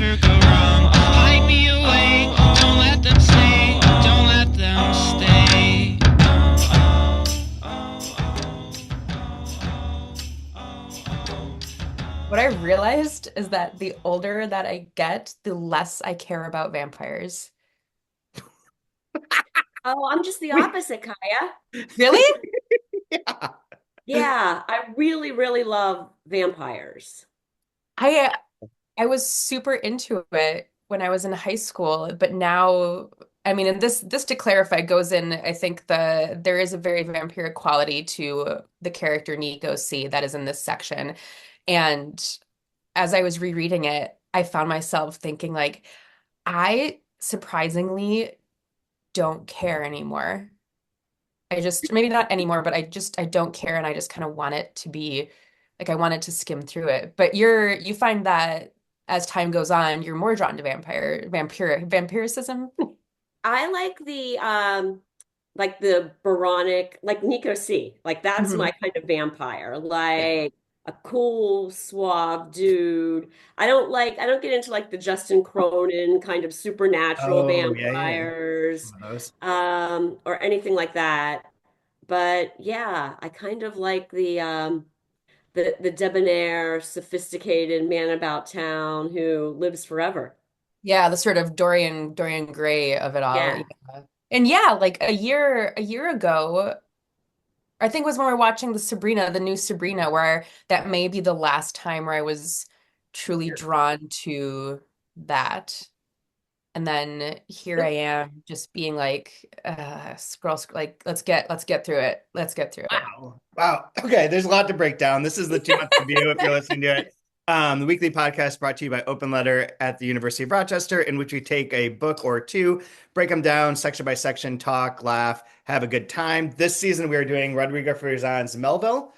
ever go wrong. Hide me away, don't let them stay, don't let them stay. What I realized is that the older that I get, the less I care about vampires. Oh, I'm just the Wait, opposite, Kaya. Really? yeah. Yeah, I really, really love vampires. I I was super into it when I was in high school, but now, I mean, and this to clarify goes in, I think there is a very vampiric quality to the character Nico C that is in this section. And as I was rereading it, I found myself thinking like, I surprisingly don't care anymore. I just maybe not anymore, but I don't care and I just kind of want it to be like I want it to skim through it. But you find that as time goes on, you're more drawn to vampiricism. I like the Baronic, like Nico C. Like that's Mhm. my kind of vampire. Yeah. Like a cool, suave dude. I don't get into like the Justin Cronin kind of supernatural Oh, yeah, yeah. vampires, Some of those. or anything like that. But yeah, I kind of like the debonair, sophisticated man about town who lives forever. Yeah, the sort of Dorian Gray of it all. Yeah. Yeah. And yeah, like a year ago, I think it was when we were watching the new Sabrina, where that may be the last time where I was truly drawn to that. And then here I am just being like, like, let's get through it. Let's get through it. Wow. Wow. Okay, there's a lot to break down. This is the 2 month review if you're listening to it. The weekly podcast brought to you by Open Letter at the University of Rochester, in which we take a book or two, break them down section by section, talk, laugh, have a good time. This season, we are doing Rodrigo Fresán's Melvill,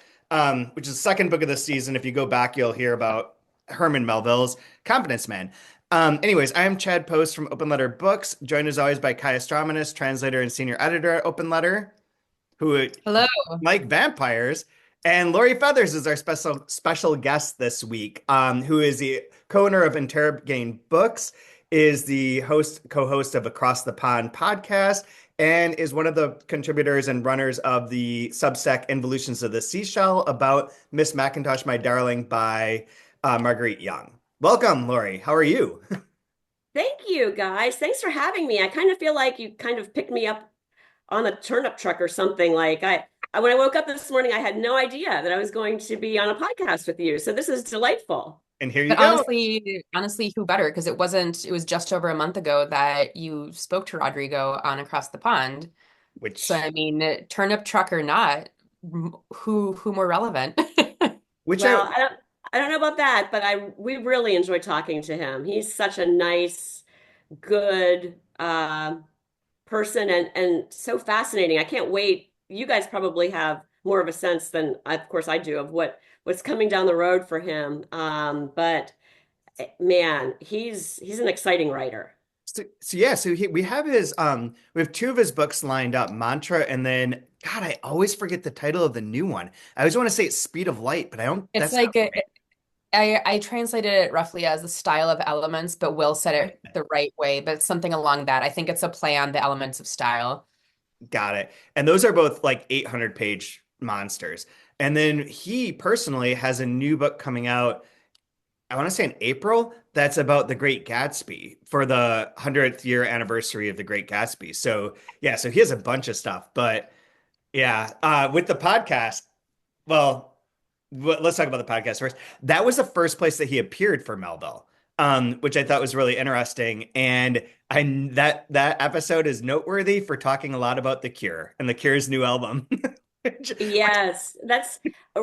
which is the second book of the season. If you go back, you'll hear about Herman Melville's Confidence Man. Anyways, I am Chad Post from Open Letter Books, joined as always by Kaija Straumanis, translator and senior editor at Open Letter, who Hello. like vampires. And Lori Feathers is our special guest this week, who is the co-owner of Interabang Books, is the co-host of Across the Pond podcast, and is one of the contributors and runners of the Substack Involutions of the Seashell about Miss Macintosh, My Darling by Marguerite Young. Welcome, Lori. How are you? Thank you, guys. Thanks for having me. I kind of feel like you kind of picked me up on a turnip truck or something. When I woke up this morning, I had no idea that I was going to be on a podcast with you. So this is delightful. And here you But go. honestly, who better? Because it was just over a month ago that you spoke to Rodrigo on Across the Pond. So, Which I mean, turnip truck or not, who more relevant? which I Well, I don't know about that, but we really enjoy talking to him. He's such a nice, good person and so fascinating. I can't wait. You guys probably have more of a sense than, of course, I do of what's coming down the road for him. But man, he's an exciting writer. so yeah, we have two of his books lined up, Mantra, and then God, I always forget the title of the new one. I always want to say it's Speed of Light, but I don't. It's That's not like I translated it roughly as the style of elements, but Will said right. it the right way, but something along that. I think it's a play on the elements of style. Got it. And those are both like 800-page monsters. And then he personally has a new book coming out, I want to say in April, that's about the Great Gatsby for the 100th year anniversary of the Great Gatsby. So yeah, so he has a bunch of stuff. But yeah, with the podcast, well, let's talk about the podcast first. That was the first place that he appeared for Melville, which I thought was really interesting. And that episode is noteworthy for talking a lot about The Cure and The Cure's new album. Yes, that's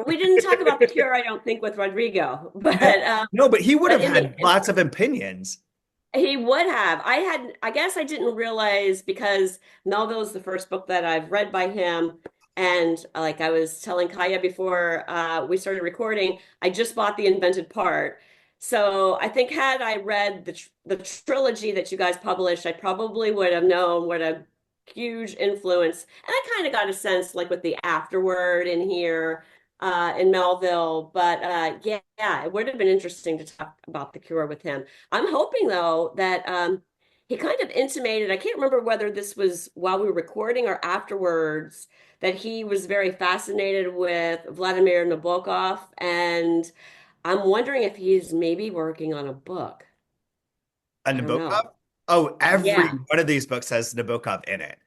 we didn't talk about the cure, I don't think, with Rodrigo, No, but he would but have had lots of opinions. he would have. I guess I didn't realize because Melville is the first book that I've read by him. And like I was telling Kaya before we started recording, I just bought The Invented Part. So I think had I read the trilogy that you guys published, I probably would have known what a huge influence. And I kind of got a sense like with the afterword in here, in Melvill. But yeah, it would have been interesting to talk about The Cure with him. I'm hoping though that he kind of intimated, I can't remember whether this was while we were recording or afterwards, that he was very fascinated with Vladimir Nabokov, and I'm wondering if he's maybe working on a book. A I don't Nabokov? know. Oh, every Yeah. one of these books has Nabokov in it.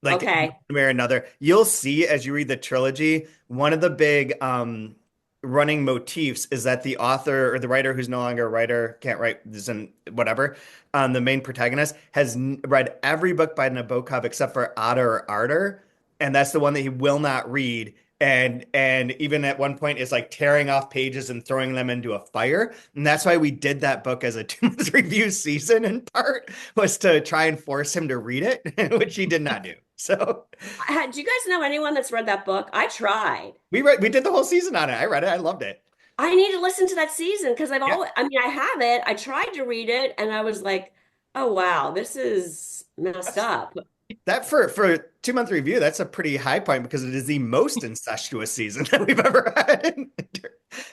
Like in Okay. one way or another. You'll see as you read the trilogy, one of the big running motifs is that the author or the writer who's no longer a writer, can't write this and whatever, the main protagonist has read every book by Nabokov except for Otter or Ardor, and that's the one that he will not read. And even at one point is like tearing off pages and throwing them into a fire. And that's why we did that book as a 2 month review season in part was to try and force him to read it, which he did not do. So Do you guys know anyone that's read that book? I tried. we did the whole season on it. I read it. I loved it. I need to listen to that season because Yeah. I mean, I have it. I tried to read it and I was like, oh, wow, this is messed That's up. that for a 2 month review, that's a pretty high point because it is the most incestuous season that we've ever had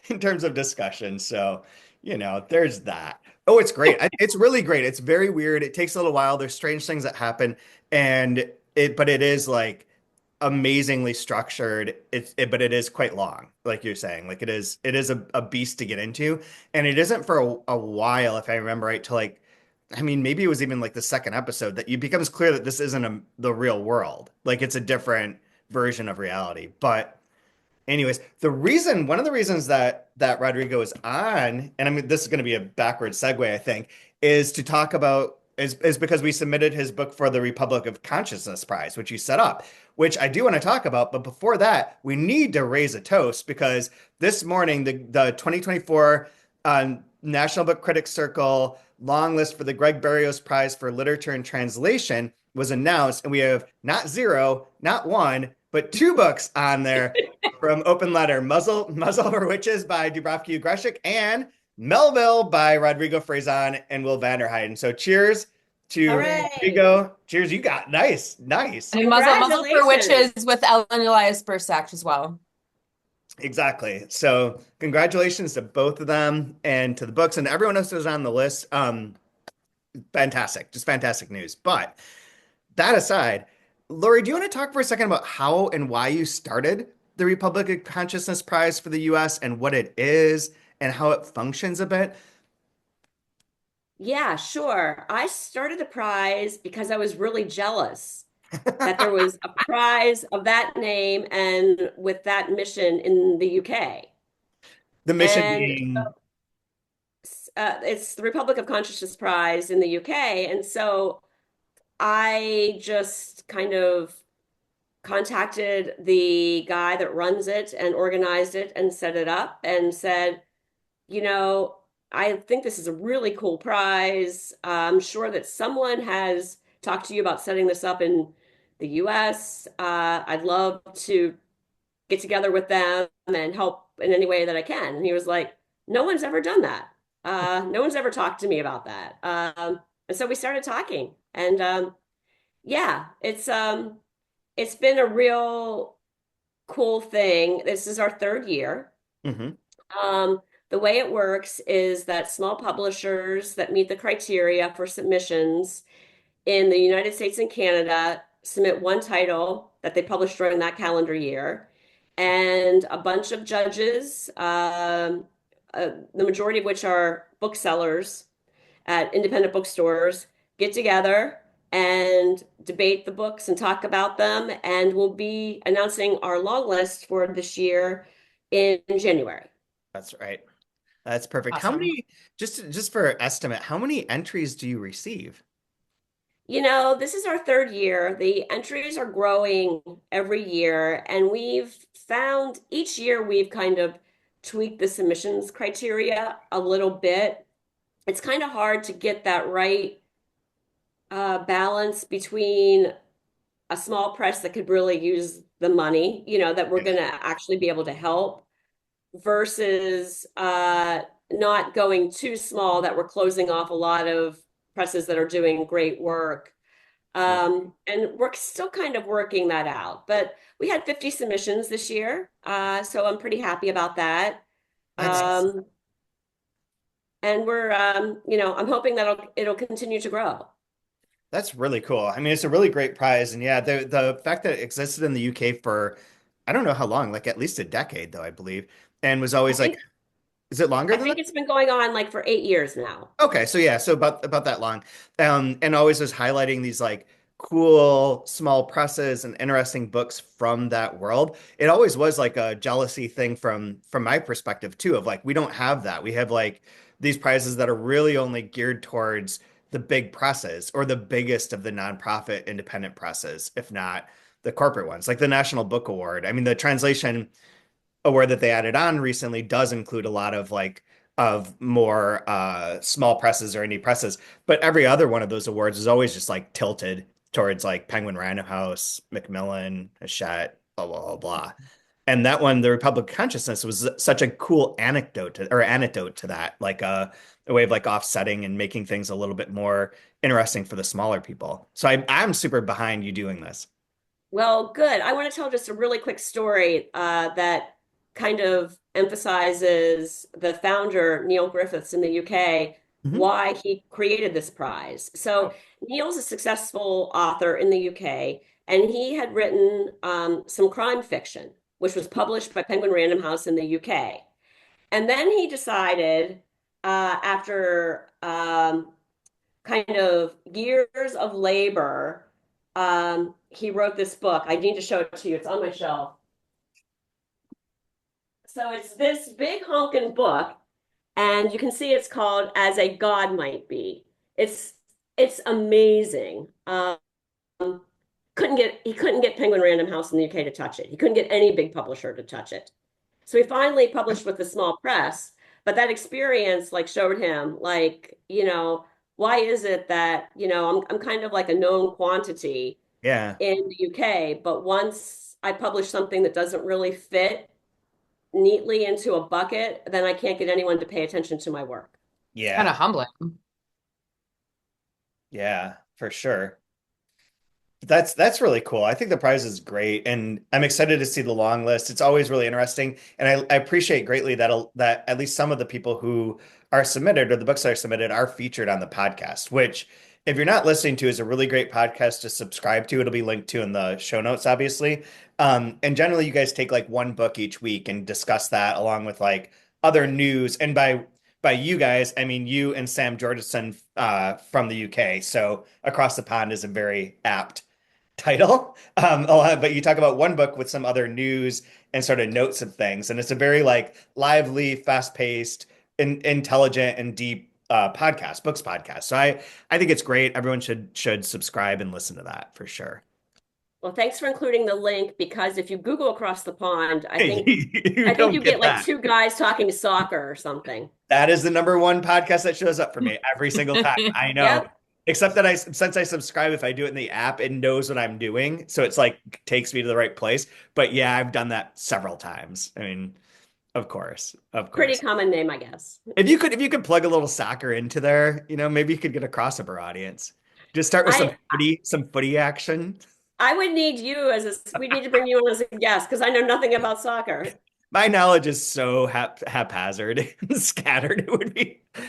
in terms of discussion. So, there's that. Oh, it's great. It's really great. It's very weird. It takes a little while. There's strange things that happen, but it is like amazingly structured. But it is quite long, like you're saying. Like it is a beast to get into, and it isn't for a while, if I remember right, to like I mean, maybe it was even like the second episode that it becomes clear that this isn't the real world. Like it's a different version of reality. But anyways, one of the reasons that Rodrigo is on, and I mean, this is going to be a backward segue, I think, is to talk about is because we submitted his book for the Republic of Consciousness Prize, which you set up, which I do want to talk about. But before that, we need to raise a toast because this morning the 2024 National Book Critics Circle long list for the Greg Barrios Prize for Literature and Translation was announced, and we have not zero, not one, but two books on there from Open Letter: Muzzle for Witches by Dubravka Greshik and Melvill by Rodrigo Fresán and Will Vanderheiden. So cheers to Hooray. Rodrigo. Cheers, you got nice. And Muzzle for Witches with Ellen Elias Bursack as well. Exactly. So congratulations to both of them and to the books and everyone else who's on the list. Fantastic. Just fantastic news. But that aside, Lori, do you want to talk for a second about how and why you started the Republic of Consciousness Prize for the US and what it is and how it functions a bit? Yeah, sure. I started the prize because I was really jealous that there was a prize of that name and with that mission in the UK. The mission And being it's the Republic of Consciousness Prize in the UK. And so I just kind of contacted the guy that runs it and organized it and set it up and said, I think this is a really cool prize. I'm sure that someone has talked to you about setting this up in the US. I'd love to get together with them and help in any way that I can. And he was like, no one's ever done that. No one's ever talked to me about that. And so we started talking. And yeah, it's been a real cool thing. This is our third year. Mhm. The way it works is that small publishers that meet the criteria for submissions in the United States and Canada submit one title that they publish during that calendar year, and a bunch of judges, the majority of which are booksellers at independent bookstores, get together and debate the books and talk about them. And we'll be announcing our long list for this year in January. That's right. That's perfect. How Awesome. many, just for estimate, how many entries do you receive? This is our third year. The entries are growing every year, and we've found each year we've kind of tweaked the submissions criteria a little bit. It's kind of hard to get that right balance between a small press that could really use the money, that we're going to actually be able to help versus not going too small that we're closing off a lot of presses that are doing great work. And we're still kind of working that out. But we had 50 submissions this year, so I'm pretty happy about that. That's Um, and we're, I'm hoping that it'll continue to grow. That's really cool. I mean, it's a really great prize, and yeah, the fact that it existed in the UK for I don't know how long, like at least a decade, though I believe, and was I always like, think is it longer I than that? think it's been going on like for 8 years now. Okay, so yeah, so about that long, and always was highlighting these like cool small presses and interesting books from that world. It always was like a jealousy thing from my perspective too, of like we don't have that. We have like these prizes that are really only geared towards the big presses or the biggest of the nonprofit independent presses, if not the corporate ones, like the National Book Award. I mean, the translation award that they added on recently does include a lot of like of more small presses or indie presses, but every other one of those awards is always just like tilted towards like Penguin Random House, Macmillan, Hachette, blah blah blah blah. And that one, the Republic of Consciousness, was such a cool anecdote to that, like a way of like offsetting and making things a little bit more interesting for the smaller people. So I'm super behind you doing this. Well, good. I want to tell just a really quick story that kind of emphasizes the founder, Neil Griffiths in the UK, Mhm. why he created this prize. So, Neil's a successful author in the UK, and he had written some crime fiction, which was published by Penguin Random House in the UK. And then he decided, after kind of years of labor, he wrote this book. I need to show it to you. It's on my shelf. So it's this big honkin' book, and you can see it's called As a God Might Be. It's it's amazing. He couldn't get Penguin Random House in the UK to touch it. He couldn't get any big publisher to touch it. So he finally published with a small press, but that experience like showed him like, why is it that, I'm kind of like a known quantity Yeah. in the UK, but once I publish something that doesn't really fit neatly into a bucket, then I can't get anyone to pay attention to my work. It's kind Yeah. of humbling. Yeah, for sure. That's really cool. I think the prize is great, and I'm excited to see the long list. It's always really interesting, and I appreciate greatly that at least some of the people who are submitted or the books that are submitted are featured on the podcast. Which, if you're not listening to, is a really great podcast to subscribe to. It'll be linked to in the show notes, obviously. And generally, you guys take like one book each week and discuss that along with like other news. And by you guys, I mean you and Sam Jorgensen from the UK. So across the pond is a very apt title. But you talk about one book with some other news and sort of notes of things, and it's a very like lively, fast-paced, intelligent, and deep books podcast. So I think it's great. Everyone should subscribe and listen to that for sure. Well, thanks for including the link because if you Google across the pond, I think You I think don't you get get like that. two guys talking soccer or something. That is the number one podcast that shows up for me every single time. I know. Yep. Except that since I subscribe, if I do it in the app, it knows what I'm doing. So it's like takes me to the right place. But yeah, I've done that several times. I mean, of course, of Pretty course. common name, I guess. If you could plug a little soccer into there, maybe you could get a crossover audience. Just start with I some footy action. I would need you we need to bring you on as a guest because I know nothing about soccer. My knowledge is so haphazard and scattered.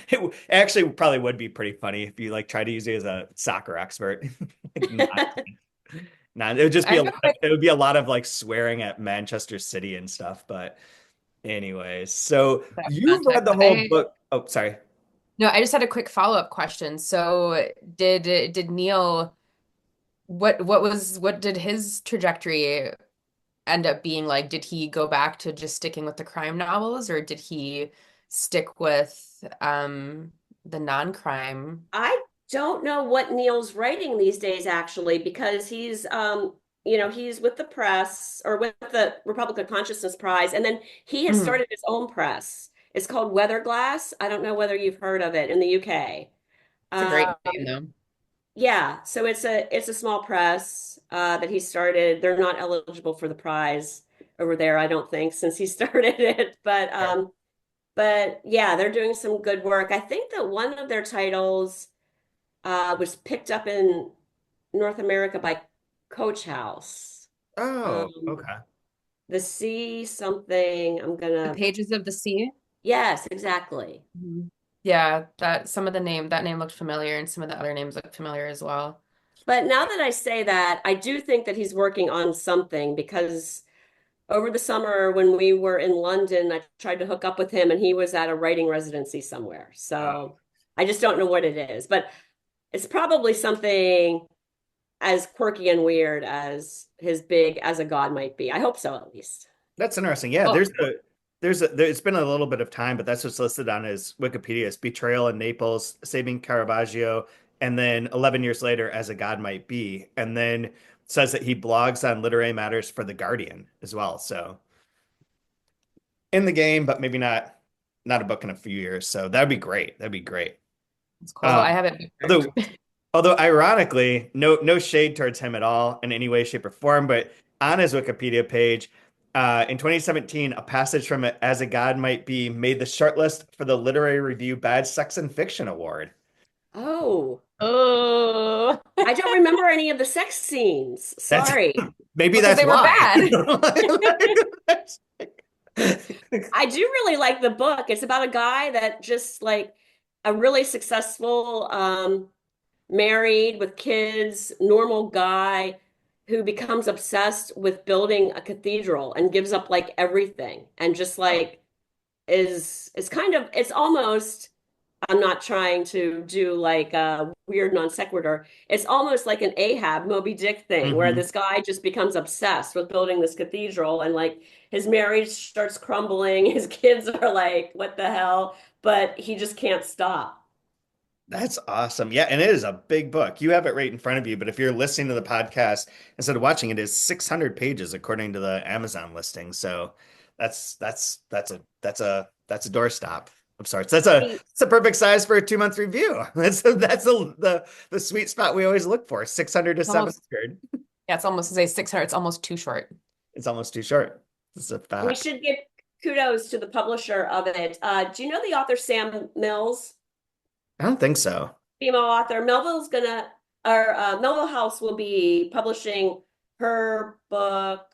It actually probably would be pretty funny if you like try to use it as a soccer expert. Like, it would just I be have a quick, it would be a lot of like swearing at Manchester City and stuff. But anyways, so you've read context. the whole book. Oh, sorry. No, I just had a quick follow-up question. So did Neil what did his trajectory end up being like? Did he go back to just sticking with the crime novels, or did he stick with the non-crime? I don't know what Neil's writing these days actually because he's with the press or with the Republican Consciousness Prize and then he has Mhm. started his own press. It's called Weatherglass. I don't know whether you've heard of it in the UK. It's a great Um, name though. yeah, so it's a small press that he started. They're not eligible for the prize over there, I don't think, since he started it. But yeah, they're doing some good work. I think that one of their titles was picked up in North America by Coach House. Oh, Um, okay. the Sea something. I'm The gonna. Pages of the Sea. Yes, exactly. Mhm. Yeah, that some of that name looked familiar, and some of the other names looked familiar as well. But now that I say that, I do think that he's working on something because over the summer when we were in London, I tried to hook up with him and he was at a writing residency somewhere. Oh, So I just don't know what it is, but it's probably something as quirky and weird as his big as a god might be. I hope so, at least. that's interesting. Yeah, Oh, it's been a little bit of time, but that's what's listed on his Wikipedia. It's Betrayal in Naples, Saving Caravaggio, and then 11 years later, As a God Might Be, and then says that he blogs on literary matters for The Guardian as well. So in the game, but maybe not a book in a few years. So that'd be great. That'd be great. it's cool. Um, I have it bookmarked. although although ironically, no shade towards him at all in any way, shape, or form, but on his Wikipedia page, in 2017, a passage from it, As a God Might Be, made the shortlist for the Literary Review Bad Sex and Fiction Award. Oh, Oh, I don't remember any of the sex scenes. That's Sorry. maybe because that's they were why. bad. I do really like the book. It's about a guy that just like a really successful married with kids, normal guy who becomes obsessed with building a cathedral and gives up like everything and just like is kind of it's almost I'm not trying to do like a weird non sequitur. It's almost like an Ahab Moby Dick thing where Mhm. this guy just becomes obsessed with building this cathedral and like his marriage starts crumbling, his kids are like, what the hell? But he just can't stop. That's awesome. Yeah, and it is a big book. You have it right in front of you, but if you're listening to the podcast instead of watching it, is 600 pages according to the Amazon listing. So that's a doorstop of sorts. That's a perfect size for a 2 month review. That's the sweet spot we always look for. 600 to It's almost 700. Yeah, it's almost to say 600. It's almost too short. It's almost too short. It's a We fact. should give kudos to the publisher of it. Do you know the author Sam Mills? I don't think so. Female author. Melville House will be publishing her book.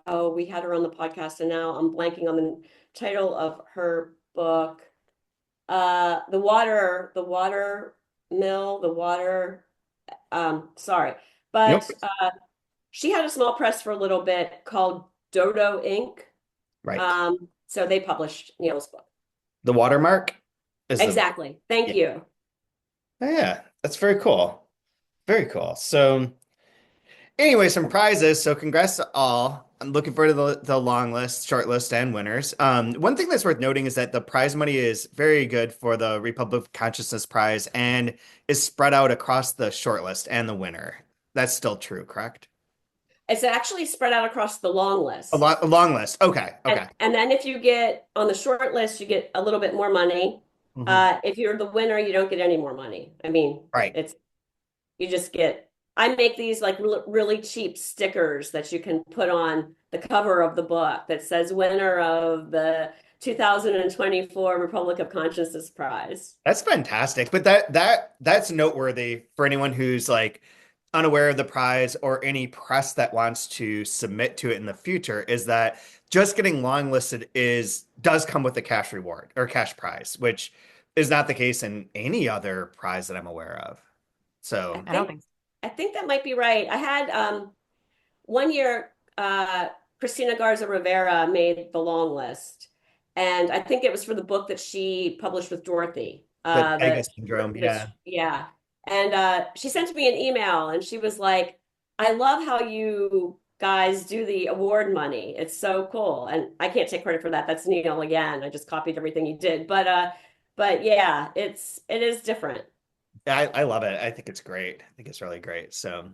Oh, we had her on the podcast, and now I'm blanking on the title of her book. The water mill, the water. Sorry, Nope. but she had a small press for a little bit called Dodo Inc. Right. So they published Neil's book. The watermark is the Exactly. Thank yeah. you. Oh, yeah, that's very cool. Very cool. So anyway, some prizes. So congrats to all. I'm looking forward to the long list, short list, and winners. One thing that's worth noting is that the prize money is very good for the Republic of Consciousness Prize and is spread out across the short list and the winner. That's still true, correct? It's actually spread out across the long list. A long list. Okay. Okay. And then if you get on the short list, you get a little bit more money. Mhm. If you're the winner, you don't get any more money. I mean, Right. it's you just get. I make these like really cheap stickers that you can put on the cover of the book that says winner of the 2024 Republic of Consciousness Prize. That's fantastic. But that's noteworthy for anyone who's like unaware of the prize or any press that wants to submit to it in the future is that just getting longlisted does come with a cash reward or cash prize, which is not the case in any other prize that I'm aware of. I So, I don't think think so. I think that might be right. I had one year Christina Garza Rivera made the long list, and I think it was for the book that she published with Dorothy. the Kaija syndrome, yeah. Yeah, and she sent me an email, and she was like, "I love how you guys do the award money. It's so cool." And I can't take credit for that. That's Neil again. I just copied everything he did, but yeah, it is different. I love it. I think it's great. I think it's really great. So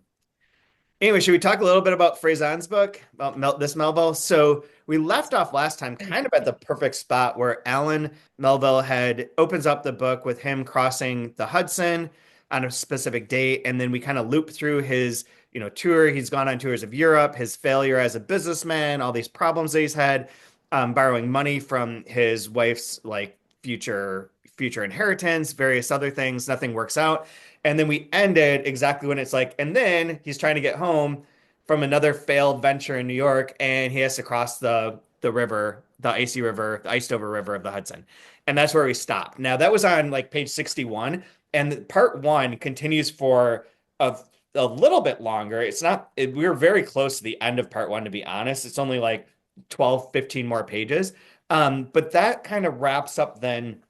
anyway, should we talk a little bit about Fresán's book, about this Melville? So we left off last time kind of at the perfect spot where Alan Melville had opens up the book with him crossing the Hudson on a specific date, and then we kind of loop through his, tour. He's gone on tours of Europe, his failure as a businessman, all these problems that he's had, borrowing money from his wife's like future future inheritance, various other things. Nothing works out. And then we ended exactly when it's like, and then he's trying to get home from another failed venture in New York, and he has to cross the river, the icy river, the iced over river of the Hudson. And that's where we stopped. Now that was on like page 61, and part one continues for a, a little bit longer. It's not, we were very close to the end of part one, to be honest. It's only like 12, 15 more pages. But that kind of wraps up then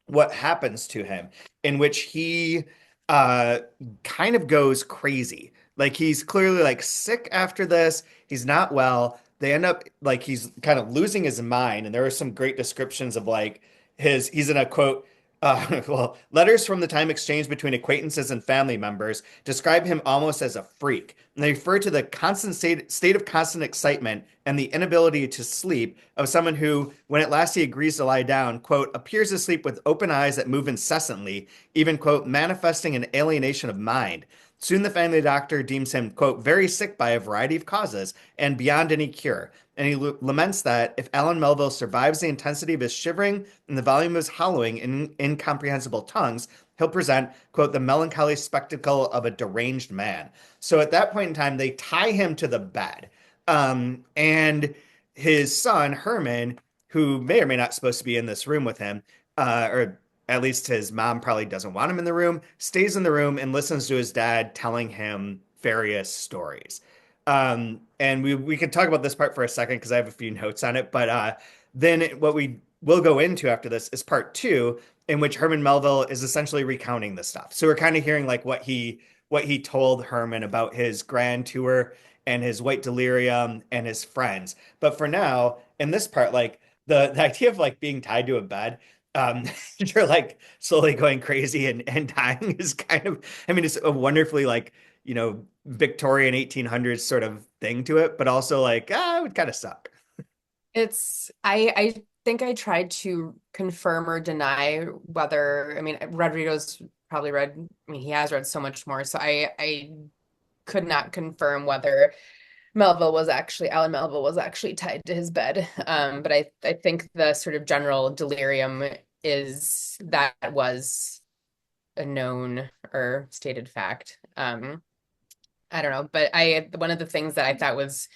what happens to him, in which he uh kind of goes crazy. Like he's clearly like sick after this. He's not well. They end up like he's kind of losing his mind. And there are some great descriptions of like he's in a quote, well, letters from the time exchanged between acquaintances and family members describe him almost as a freak. And they refer to the constant state of constant excitement and the inability to sleep of someone who, when at last he agrees to lie down, quote, appears to sleep with open eyes that move incessantly, even, quote, manifesting an alienation of mind. Soon the family doctor deems him, quote, very sick by a variety of causes and beyond any cure. And he laments that if Alan Melvill survives the intensity of his shivering and the volume of his howling in incomprehensible tongues, he'll present, quote, the melancholy spectacle of a deranged man. So at that point in time, they tie him to the bed. And his son, Herman, who may or may not supposed to be in this room with him, or at least his mom probably doesn't want him in the room, stays in the room and listens to his dad telling him various stories. And we can talk about this part for a second because I have a few notes on it. But then what we will go into after this is part two, in which Herman Melville is essentially recounting the stuff. So we're kind of hearing like what he told Herman about his grand tour and his white delirium and his friends. But for now, in this part, like the idea of like being tied to a bed, you're like slowly going crazy and dying is kind of, I mean, it's a wonderfully like, Victorian 1800s sort of thing to it, but also like, it would kind of suck. I think I tried to confirm or deny whether, I mean, Rodrigo's probably read, I mean, he has read so much more, so I could not confirm whether Alan Melville was actually tied to his bed. But I think the sort of general delirium is that was a known or stated fact. I don't know, but one of the things that I thought was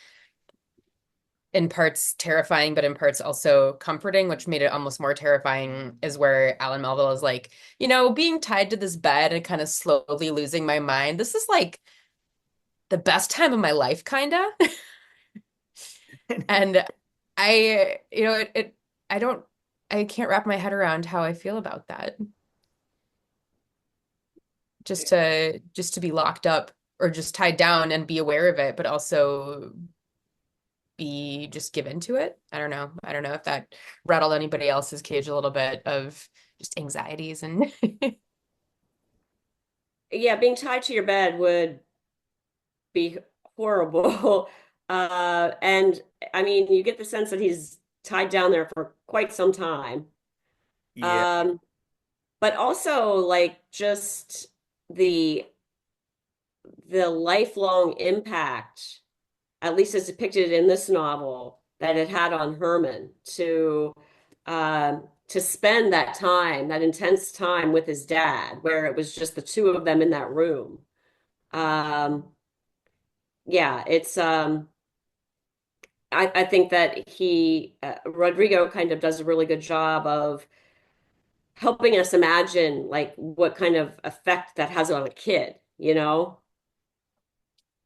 in parts terrifying, but in parts also comforting, which made it almost more terrifying, is where Alan Melville is like, being tied to this bed and kind of slowly losing my mind. This is like the best time of my life, kind of. And I, I can't wrap my head around how I feel about that. Just to be locked up or just tied down and be aware of it, but also just give into it. I don't know. I don't know if that rattled anybody else's cage a little bit of just anxieties and Yeah, being tied to your bed would be horrible. And I mean, you get the sense that he's tied down there for quite some time. Yeah. But also like just the lifelong impact, at least as depicted in this novel, that it had on Herman to spend that time, that intense time with his dad, where it was just the two of them in that room. Yeah, it's I think that Rodrigo kind of does a really good job of helping us imagine like what kind of effect that has on a kid, you know?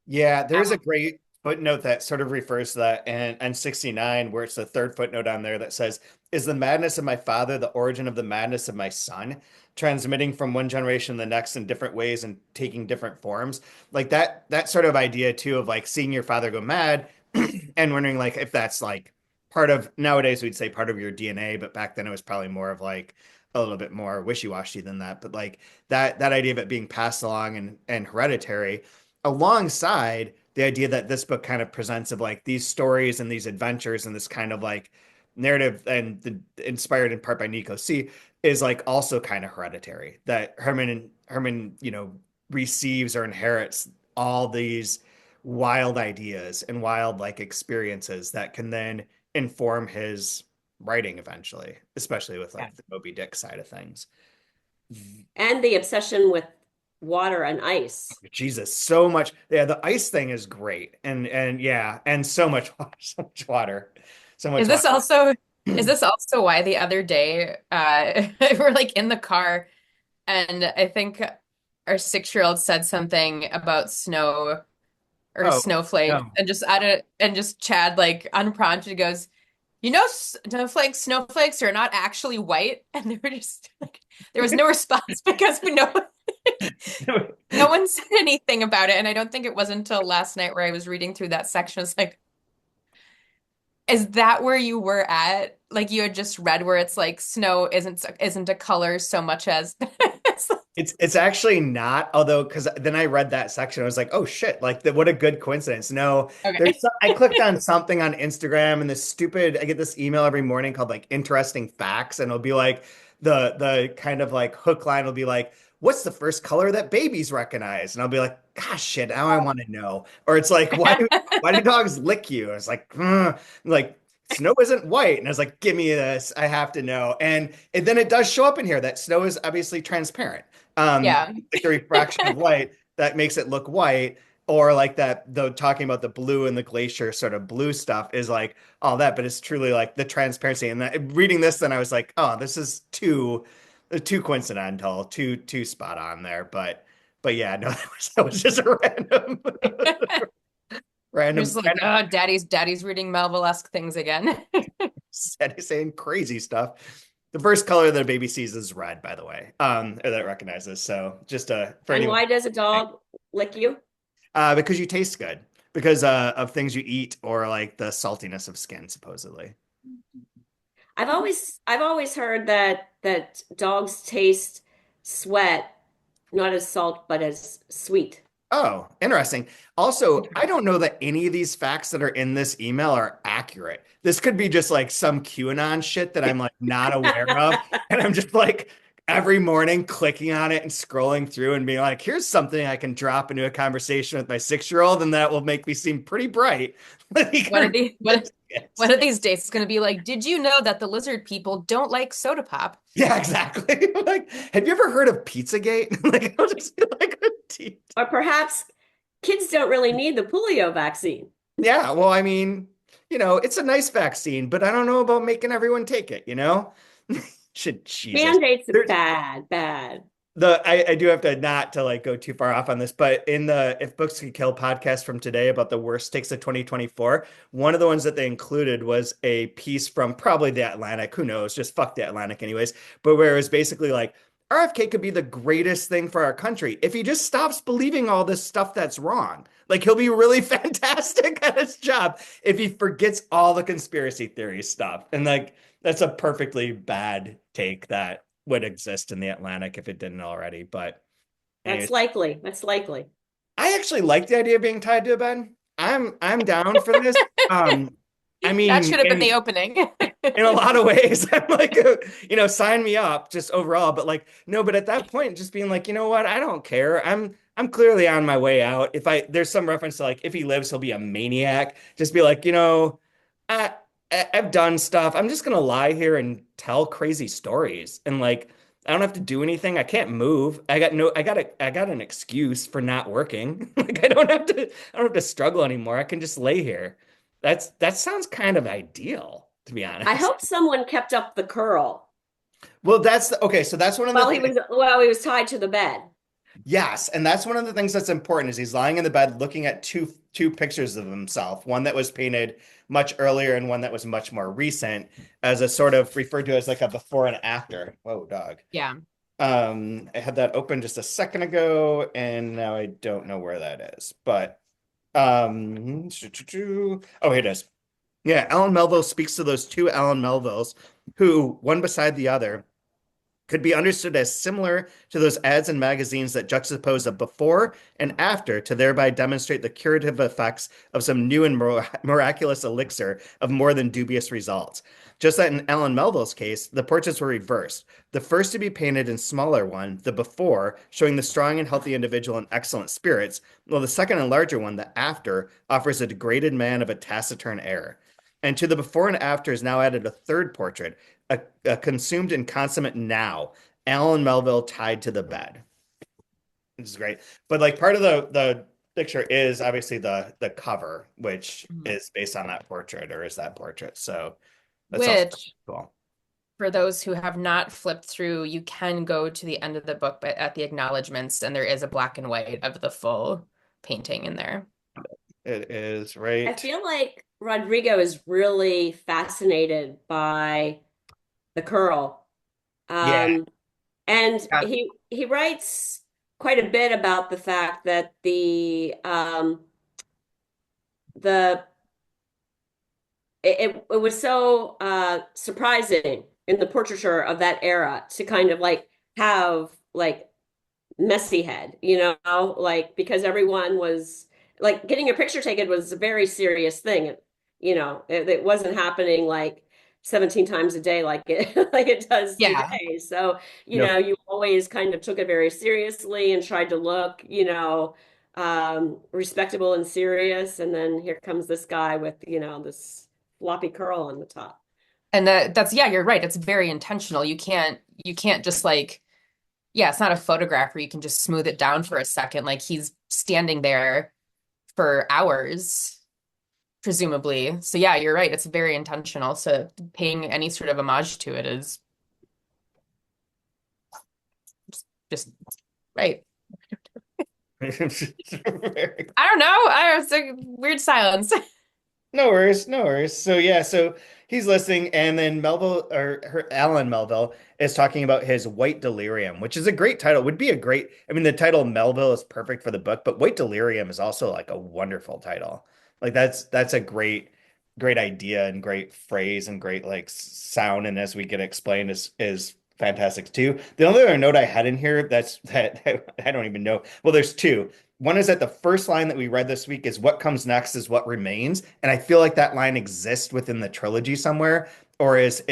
Yeah, there's a great footnote that sort of refers to that and 69, where it's the third footnote on there that says, is the madness of my father the origin of the madness of my son, transmitting from one generation to the next in different ways and taking different forms? Like that sort of idea too of like seeing your father go mad and wondering like if that's like part of, nowadays we'd say part of your DNA, but back then it was probably more of like a little bit more wishy-washy than that. But like that idea of it being passed along and hereditary, alongside the idea that this book kind of presents of like these stories and these adventures and this kind of like narrative inspired in part by Nico C, is like also kind of hereditary, that Herman receives or inherits all these wild ideas and wild like experiences that can then inform his writing eventually, especially with like the Moby Dick side of things. And the obsession with water and ice. Jesus, so much. Yeah, the ice thing is great. And yeah, and so much water, so much water. So much Is this water. also is this also why the other day we're like in the car and I think our 6-year-old said something about snow or Oh, snowflake no. and just added and just Chad like unprompted goes, you know, snowflakes are not actually white, and they were just like there was no response because no one said anything about it, and I don't think it was until last night where I was reading through that section. I was like, is that where you were at? Like you had just read where it's like snow isn't a color so much as it's like, It's actually not, although because then I read that section, I was like, oh shit, like what a good coincidence. No, okay. I clicked on something on Instagram and I get this email every morning called like interesting facts, and it'll be like the kind of like hook line will be like, what's the first color that babies recognize? And I'll be like, gosh shit, now I want to know. Or it's like, why do dogs lick you? It's like, like snow isn't white. And I was like, give me this. I have to know. And then it does show up in here that snow is obviously transparent. Yeah. Like the refraction of light that makes it look white, or like that, though, talking about the blue and the glacier sort of blue stuff is like all that, but it's truly like the transparency. And that, reading this, then I was like, oh, this is too coincidental, too spot on there. But yeah, no, that was just a random, Just like, oh, daddy's reading Melvill-esque things again. saying crazy stuff. The first color that a baby sees is red, by the way, or that it recognizes. So just for And anyone, why does a dog lick you? because you taste good, because of things you eat, or like the saltiness of skin, supposedly. I've always heard that dogs taste sweat not as salt but as sweet. Oh, interesting. Also, I don't know that any of these facts that are in this email are accurate. This could be just like some QAnon shit that I'm like not aware of. And I'm just like every morning clicking on it and scrolling through and being like, here's something I can drop into a conversation with my 6-year-old, and that will make me seem pretty bright. One of these days it's going to be like, did you know that the lizard people don't like soda pop? Yeah, exactly. Like, have you ever heard of Pizzagate? Like, I'll just be like, Or perhaps kids don't really need the polio vaccine. yeah, well, I mean, it's a nice vaccine, but I don't know about making everyone take it, Jesus. Mandates are bad. I do have to not to like go too far off on this, but in the If Books Could Kill podcast from today about the worst takes of 2024, one of the ones that they included was a piece from probably the Atlantic, who knows, just fuck the Atlantic anyways, but where it was basically like, RFK could be the greatest thing for our country if he just stops believing all this stuff that's wrong. Like, he'll be really fantastic at his job if he forgets all the conspiracy theory stuff. And like, that's a perfectly bad take that would exist in the Atlantic if it didn't already. But anyways, That's likely. I actually like the idea of being tied to a bed. I'm down for this. I mean, That should have been the opening. in a lot of ways, I'm like, sign me up just overall. But like, no, but at that point, just being like, you know what? I don't care. I'm clearly on my way out. There's some reference to like, if he lives, he'll be a maniac. Just be like, I've done stuff. I'm just gonna lie here and tell crazy stories. And like, I don't have to do anything. I can't move. I got an excuse for not working. Like, I don't have to struggle anymore. I can just lay here. That sounds kind of ideal, to be honest. I hope someone kept up the curl Well, okay. So that's one of the while he was tied to the bed. Yes, and that's one of the things that's important is he's lying in the bed looking at two pictures of himself, one that was painted much earlier and one that was much more recent, as a sort of referred to as like a before and after. Whoa, dog. Yeah. I had that open just a second ago, and now I don't know where that is. But oh, here it is. Yeah, Alan Melvill speaks to those two Alan Melvilles who, one beside the other, could be understood as similar to those ads and magazines that juxtapose a before and after to thereby demonstrate the curative effects of some new and miraculous elixir of more than dubious results. Just that in Alan Melville's case, the portraits were reversed. The first to be painted in smaller one, the before, showing the strong and healthy individual in excellent spirits, while the second and larger one, the after, offers a degraded man of a taciturn air. And to the before and after is now added a third portrait, a consumed and consummate now, Alan Melvill tied to the bed. This is great. But like part of the picture is obviously the cover, which is based on that portrait or is that portrait. So that's also Which, cool. for those who have not flipped through, you can go to the end of the book, but at the acknowledgments, and there is a black and white of the full painting in there. It is I right. feel like Rodrigo is really fascinated by the curl. Yeah. And Yeah. he writes quite a bit about the fact that the it was so surprising in the portraiture of that era to kind of like have like messy head, you know, like because everyone was like getting your picture taken was a very serious thing. You know, it wasn't happening like 17 times a day like it like it does Yeah. today. So, you No. know, you always kind of took it very seriously and tried to look, you know, respectable and serious. And then here comes this guy with, you know, this floppy curl on the top. And that's, yeah, you're right. It's very intentional. You can't just like, yeah, it's not a photograph where you can just smooth it down for a second. Like he's standing there for hours, presumably. So yeah, you're right. It's very intentional. So paying any sort of homage to it is just right. I don't know. It's a weird silence. No worries, no worries. So yeah, so he's listening, and then Melville or her Alan Melville is talking about his White Delirium, which is a great title. Would be a great. I mean, the title Melville is perfect for the book, but White Delirium is also like a wonderful title. Like that's a great idea and great phrase and great like sound. And as we get explained, is fantastic too. The only other note I had in here that I don't even know. Well, there's two. One is that the first line that we read this week is what comes next is what remains. And I feel like that line exists within the trilogy somewhere or is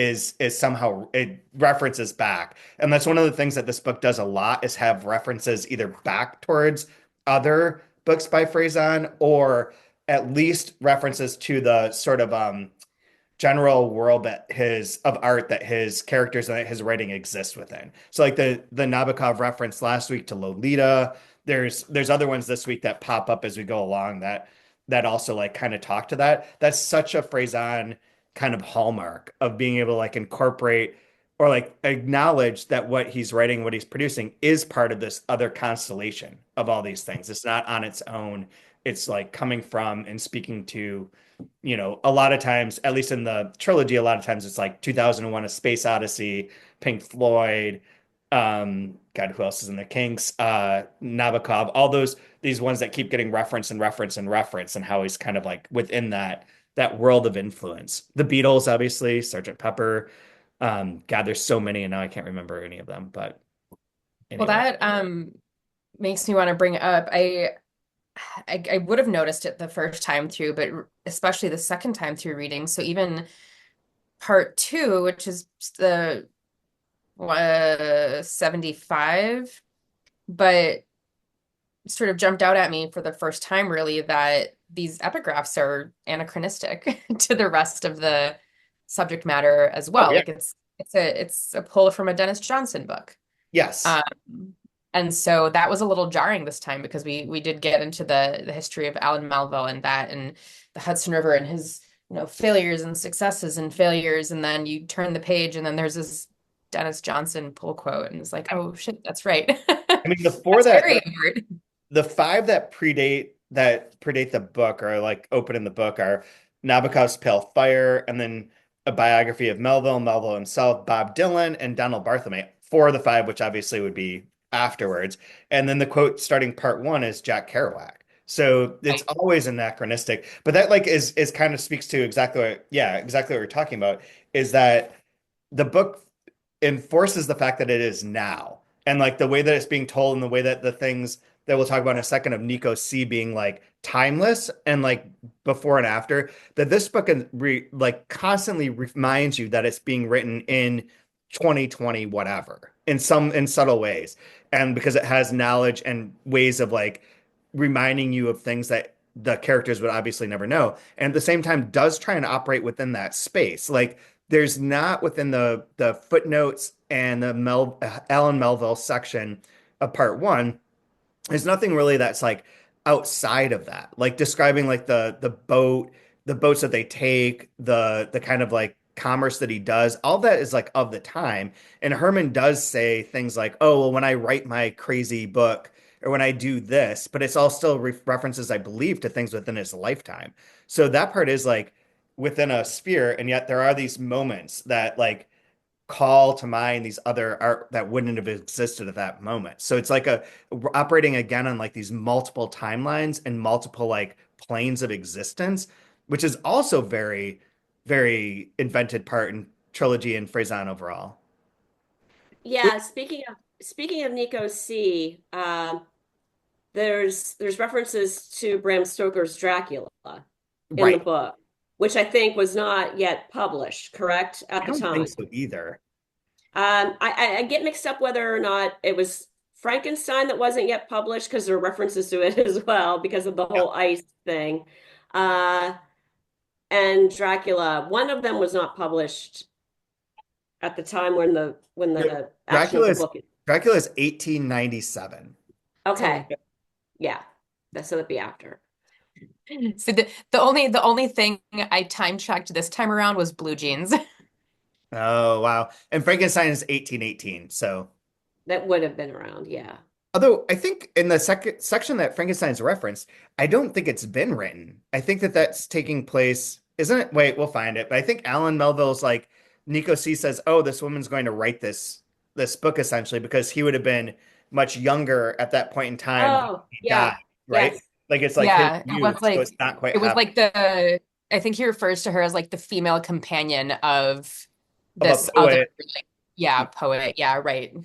somehow it references back. And that's one of the things that this book does a lot is have references either back towards other books by Fresán or at least references to the sort of general world that his of art that his characters and his writing exist within. So like the Nabokov reference last week to Lolita, there's other ones this week that pop up as we go along that also like kind of talk to that. That's such a Fresán kind of hallmark of being able to like incorporate or like acknowledge that what he's writing, what he's producing is part of this other constellation of all these things. It's not on its own. It's like coming from and speaking to a lot of times, at least in the trilogy, a lot of times it's like 2001, A Space Odyssey, Pink Floyd, God, who else is in the Kinks, Nabokov, all these ones that keep getting reference and reference and reference and how he's kind of like within that world of influence. The Beatles, obviously, Sergeant Pepper. God, there's so many and now I can't remember any of them, but Well, anyway. that makes me want to bring up. I would have noticed it the first time through, but especially the second time through reading. So even part two, which is the 75, but sort of jumped out at me for the first time, really, that these epigraphs are anachronistic to the rest of the subject matter as Oh well. yeah. Like it's a pull from a Dennis Johnson book. Yes. And so that was a little jarring this time because we did get into the history of Alan Melville and that and the Hudson River and his failures and successes and failures, and then you turn the page and then there's this Dennis Johnson pull quote and it's like, oh shit, that's right. I mean, the four That's that very weird. the five that predate the book or like open in the book are Nabokov's Pale Fire, and then a biography of Melville himself, Bob Dylan, and Donald Barthelme. Four of the five, which obviously would be afterwards. And then the quote starting part one is Jack Kerouac. So it's Right. always anachronistic. But that like is kind of speaks to exactly what we're talking about, is that the book enforces the fact that it is now. And like the way that it's being told and the way that the things that we'll talk about in a second of Nico C being like timeless and like before and after, that this book like constantly reminds you that it's being written in 2020 whatever in subtle ways. And because it has knowledge and ways of like reminding you of things the characters would obviously never know. And at the same time, does try and operate within that space. Like there's not within the footnotes and the Alan Melvill section of part one, there's nothing really that's like outside of that. Like describing like the boats that they take, the kind of like commerce that he does, all that is like of the time. And Herman does say things like, "Oh, well, when I write my crazy book or when I do this," but it's all still references, I believe, to things within his lifetime. So that part is like within a sphere, and yet there are these moments that like call to mind these other art that wouldn't have existed at that moment. So it's like we're operating again on like these multiple timelines and multiple like planes of existence, which is also very, very invented part in trilogy and Fresán overall. Yeah, speaking of Nico C, there's references to Bram Stoker's Dracula in the Right. book, which I think was not yet published, correct, I at the don't time. think so either. I get mixed up whether or not it was Frankenstein that wasn't yet published because there are references to it as well because of the Yeah. whole ice thing. Uh, and Dracula, one of them was not published at the time when Yeah. the action of the book. Dracula is 1897. Okay, So, yeah, so that'd be after. so the only thing I time checked this time around was blue jeans. Oh, wow. And Frankenstein is 1818. So That would have been around, yeah. although I think in the second section that Frankenstein's referenced, I don't think it's been written. I think that that's taking place, isn't it? Wait, we'll find it. But I think Alan Melville's like Nico C says, "Oh, this woman's going to write this book essentially because he would have been much younger at that point in time when Oh, he yeah, died, right? yes. Like it's like his Yeah, youth, so it's not quite it was happening like the I think he refers to her as like the female companion of of a this other poet. like, yeah, poet. Yeah, right.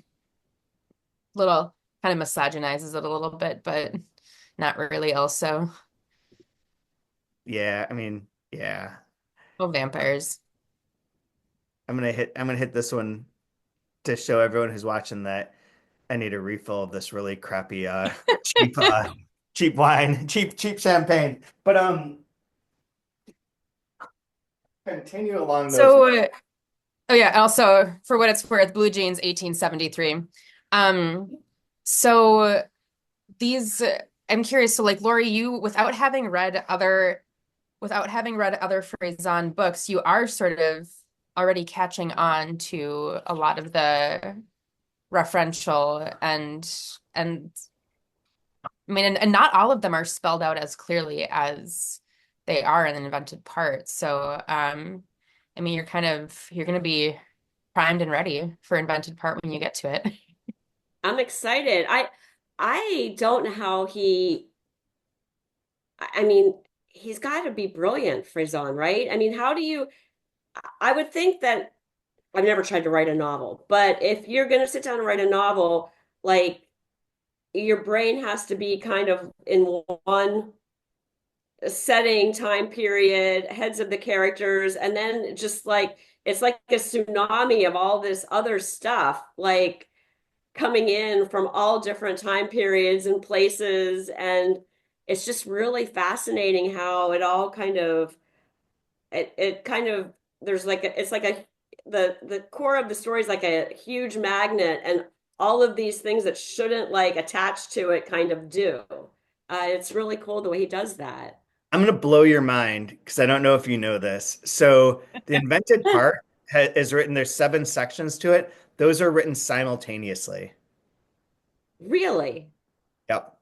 Little kind of misogynizes it a little bit, but not really also. Yeah, I mean, yeah. Oh, vampires. I'm gonna hit this one to show everyone who's watching that I need a refill of this really crappy cheap cheap wine, cheap champagne. But continue along those. So, oh yeah, also for what it's worth, Blue Jeans 1873. Um, so these I'm curious, so like Lori, you without having read other Fresán books, you are sort of already catching on to a lot of the referential and I mean and not all of them are spelled out as clearly as they are in the invented part. So I mean you're gonna be primed and ready for invented part when you get to it. I'm excited. I don't know how I mean, he's got to be brilliant, Frisson, right? I mean, how do you I would think that I've never tried to write a novel, but if you're going to sit down and write a novel, like your brain has to be kind of in one setting, time period, heads of the characters, and then just like it's like a tsunami of all this other stuff, like coming in from all different time periods and places. And it's just really fascinating how it all kind of it kind of there's like it's like a the core of the story is like a huge magnet, and all of these things that shouldn't like attach to it kind of do. It's really cool the way he does that. I'm gonna blow your mind because I don't know if you know this. So the invented part is written. There's 7 sections to it. Those are written simultaneously. Really? Yep.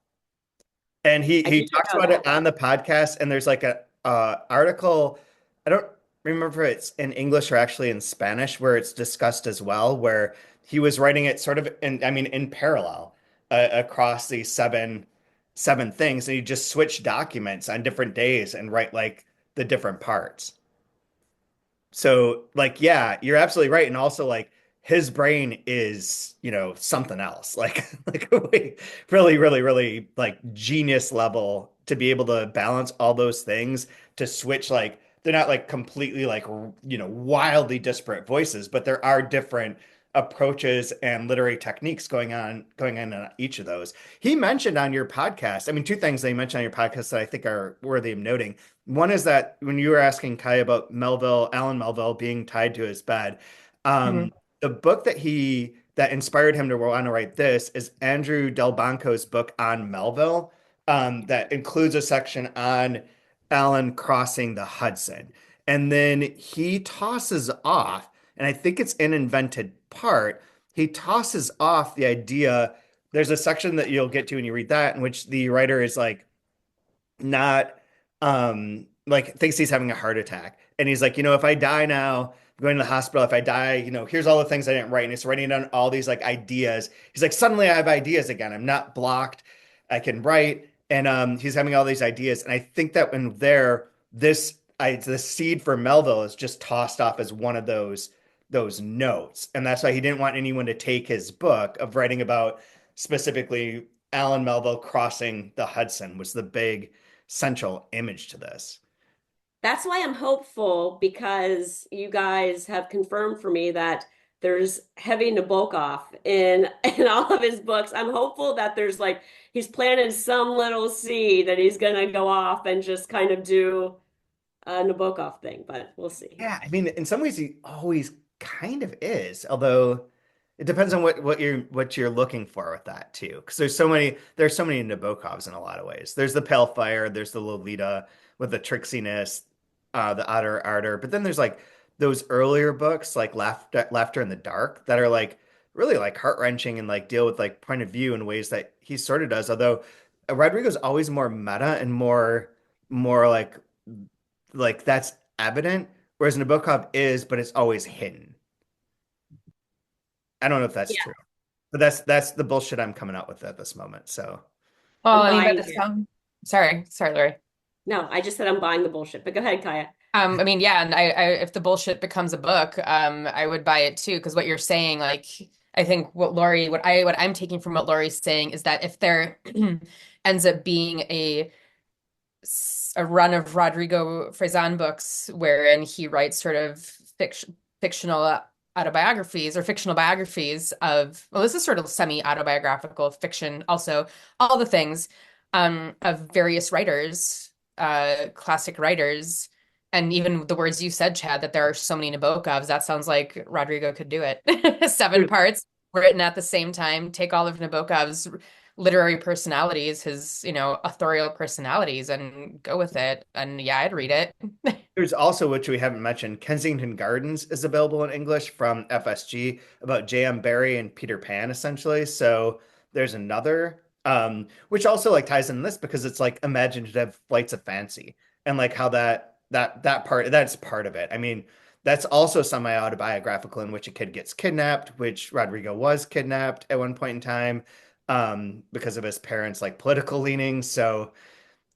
And he I he didn't talks know about it that. on the podcast, and there's like a article. I don't remember if it's in English or actually in Spanish where it's discussed as well, where he was writing it sort of in, I mean, in parallel across these seven things, and he just switched documents on different days and write like the different parts. So like, yeah, you're absolutely right. And also like his brain is, something else, like, like really, really, really like genius level to be able to balance all those things to switch. Like they're not like completely like, wildly disparate voices, but there are different approaches and literary techniques going on each of those. He mentioned on your podcast, I mean, two things they mentioned on your podcast that I think are worthy of noting. One is that when you were asking Kai about Alan Melvill being tied to his bed, Mhm. the book that inspired him to want to write this is Andrew Delbanco's book on Melvill, that includes a section on Alan crossing the Hudson. And then he tosses off, and I think it's an invented part, he tosses off the idea. There's a section that you'll get to when you read that, in which the writer is like not like thinks he's having a heart attack. And he's like, if I die now, I'm going to the hospital. If I die, here's all the things I didn't write. And he's writing down all these like ideas. He's like, suddenly I have ideas again. I'm not blocked. I can write. And he's having all these ideas. And I think that when the seed for Melville is just tossed off as one of those notes. And that's why he didn't want anyone to take his book of writing about specifically Alan Melville crossing the Hudson was the big central image to this. That's why I'm hopeful, because you guys have confirmed for me that there's heavy Nabokov in all of his books. I'm hopeful that there's like he's planted some little seed that he's gonna go off and just kind of do a Nabokov thing, but we'll see. Yeah, I mean, in some ways he always kind of is, although it depends on what you're looking for with that too. Because there's so many Nabokovs in a lot of ways. There's the Pale Fire, there's the Lolita with the tricksiness, the Otter Ardor, but then there's like those earlier books like Laughter in the Dark that are like really like heart-wrenching and like deal with like point of view in ways that he sort of does. Although Rodrigo's always more meta and more like that's evident, whereas Nabokov is, but it's always hidden. I don't know if that's Yeah, true, but that's the bullshit I'm coming out with at this moment. So Well, I'm I mean, by buying the it. sound, sorry, Lori. No, I just said I'm buying the bullshit, but go ahead, Kaya. I mean, yeah, and if the bullshit becomes a book, I would buy it too, because what you're saying, like, I think what I'm taking from what Lori's saying is that if there ends up being a run of Rodrigo Fresán books wherein he writes sort of fictional autobiographies or fictional biographies of, well, this is sort of semi-autobiographical fiction, also all the things of various writers, classic writers. And even the words you said, Chad, that there are so many Nabokovs, that sounds like Rodrigo could do it. 7 parts written at the same time. Take all of Nabokov's literary personalities, his, authorial personalities, and go with it. And yeah, I'd read it. there's also, which we haven't mentioned, Kensington Gardens is available in English from FSG about J.M. Barrie and Peter Pan, essentially. So there's another, which also like ties in this because it's like imaginative flights of fancy and like how that's part of it. I mean, that's also semi-autobiographical in which a kid gets kidnapped, which Rodrigo was kidnapped at one point in time, because of his parents' like political leanings. So,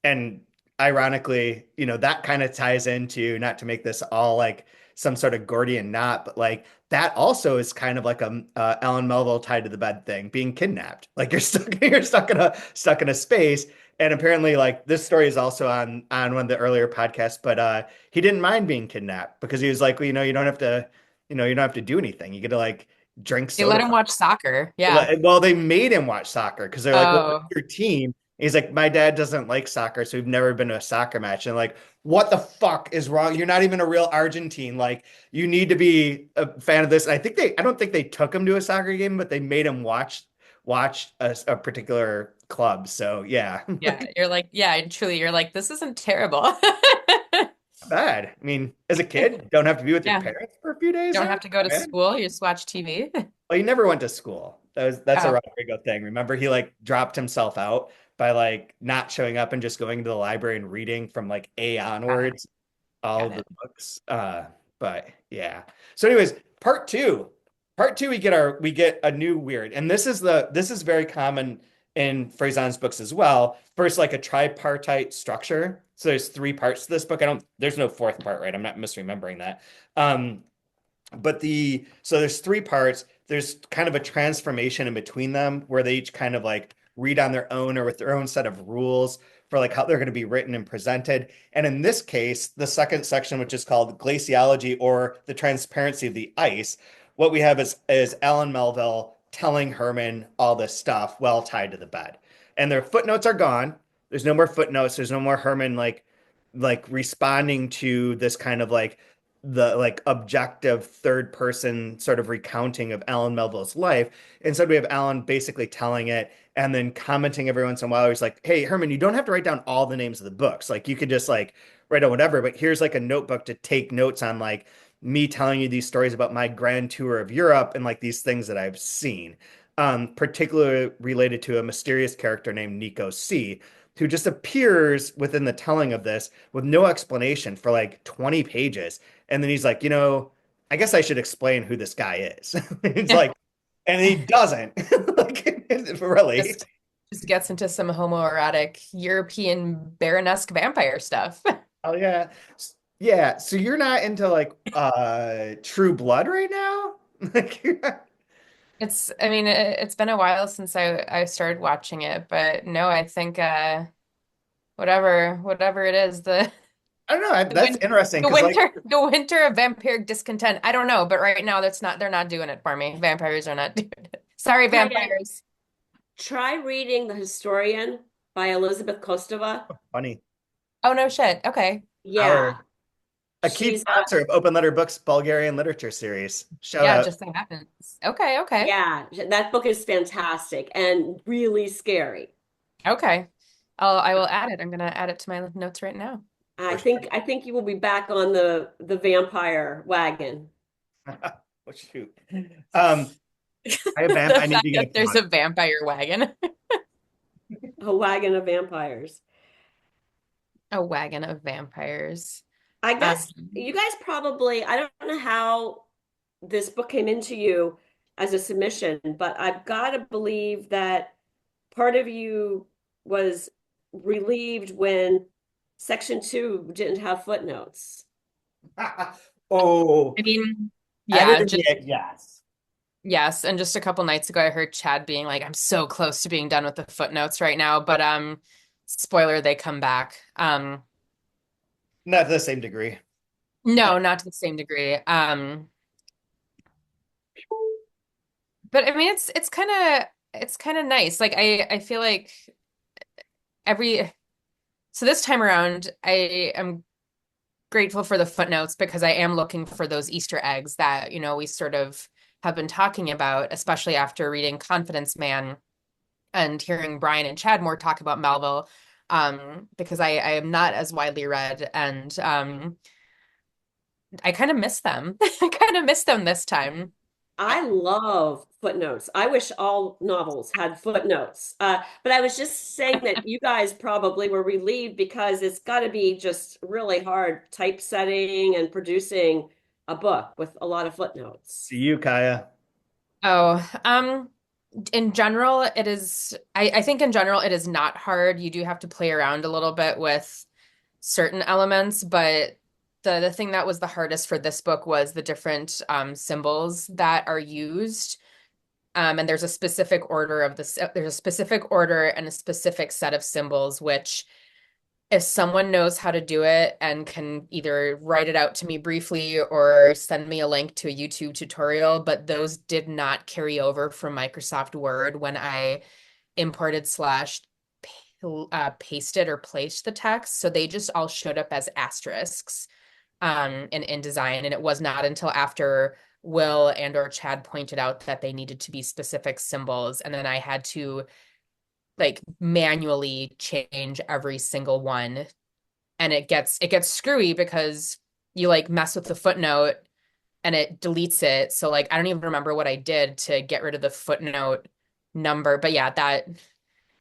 and ironically, that kind of ties into, not to make this all like some sort of Gordian knot, but like that also is kind of like a Alan Melville tied to the bed thing, being kidnapped. Like you're stuck in a space. And apparently, like this story is also on one of the earlier podcasts, but he didn't mind being kidnapped because he was like, well, you don't have to do anything. You get to like drink They let soda. him watch soccer. Yeah. Well, they made him watch soccer because they're like, well, Oh, what's your team? He's like, my dad doesn't like soccer, so we've never been to a soccer match. And like, what the fuck is wrong? You're not even a real Argentine. Like, you need to be a fan of this. And I don't think they took him to a soccer game, but they made him watch a particular club. So yeah, yeah. You're like, yeah, truly, you're like, this isn't terrible. bad. I mean, as a kid, don't have to be with your Yeah. parents for a few days. Don't Huh? have to go to Man. school. You just watch TV. Well, he never went to school. That's a Oh, Rodrigo thing. Remember, he like dropped himself out by like not showing up and just going to the library and reading from like A got it. onwards all Got of the it. books. But yeah. So, anyways, part two. Part two, we get a new weird, and this is very common in Fresán's books as well. First, like a tripartite structure. So there's 3 parts to this book. There's no fourth part, right? I'm not misremembering that. Um, so there's 3 parts. There's kind of a transformation in between them where they each kind of like read on their own or with their own set of rules for like how they're going to be written and presented. And in this case, the second section, which is called Glaciology or the Transparency of the Ice, what we have is Alan Melvill telling Herman all this stuff while tied to the bed. And their footnotes are gone. There's no more footnotes. There's no more Herman like responding to this kind of like the like objective third person sort of recounting of Alan Melville's life. Instead, we have Alan basically telling it and then commenting every once in a while. He's like, "Hey, Herman, you don't have to write down all the names of the books. Like you could just like write down whatever, but here's like a notebook to take notes on like me telling you these stories about my grand tour of Europe and like these things that I've seen, particularly related to a mysterious character named Nico C, who just appears within the telling of this with no explanation for like 20 pages. And then he's like, I guess I should explain who this guy is. It's like, and he doesn't. Like, really. Just gets into some homoerotic European Baronesque vampire stuff. Oh, yeah. Yeah. So you're not into like True Blood right now? I mean, it's been a while since I started watching it, but no, I think whatever it is, I don't know. That's interesting. The winter of vampiric discontent. I don't know, but right now they're not doing it for me. Vampires are not doing it. Sorry, vampires. Try reading The Historian by Elizabeth Kostova. Funny. Oh no shit. Okay. Yeah. A key sponsor of Open Letter Books Bulgarian Literature Series. Shout out. Just so happens. Okay. Yeah, that book is fantastic and really scary. Okay. I will add it. I'm gonna add it to my notes right now. I think you will be back on the vampire wagon. Oh, shoot. I need to get there's a vampire wagon. A wagon of vampires. A wagon of vampires. I guess you guys probably, I don't know how this book came into you as a submission, but I've got to believe that part of you was relieved when section 2 didn't have footnotes. Oh, I mean, yeah, yes. Yes, and just a couple nights ago I heard Chad being like, I'm so close to being done with the footnotes right now, but spoiler, they come back. Not to the same degree. No, not to the same degree. But I mean it's kind of nice. Like I feel like so this time around I am grateful for the footnotes because I am looking for those Easter eggs that, we sort of have been talking about, especially after reading Confidence Man and hearing Brian and Chad more talk about Melvill, because I am not as widely read and I kind of miss them. I kind of miss them this time. I love footnotes. I wish all novels had footnotes. But I was just saying that you guys probably were relieved because it's got to be just really hard typesetting and producing a book with a lot of footnotes. See you, Kaija. Oh, in general, it is, I think in general, it is not hard. You do have to play around a little bit with certain elements, but the thing that was the hardest for this book was the different symbols that are used. And there's a specific order there's a specific order and a specific set of symbols, which if someone knows how to do it and can either write it out to me briefly or send me a link to a YouTube tutorial, but those did not carry over from Microsoft Word when I imported / pasted or placed the text. So they just all showed up as asterisks in InDesign. And it was not until after Will and or Chad pointed out that they needed to be specific symbols. And then I had to like manually change every single one. And it gets screwy because you like mess with the footnote and it deletes it. So like, I don't even remember what I did to get rid of the footnote number, but yeah,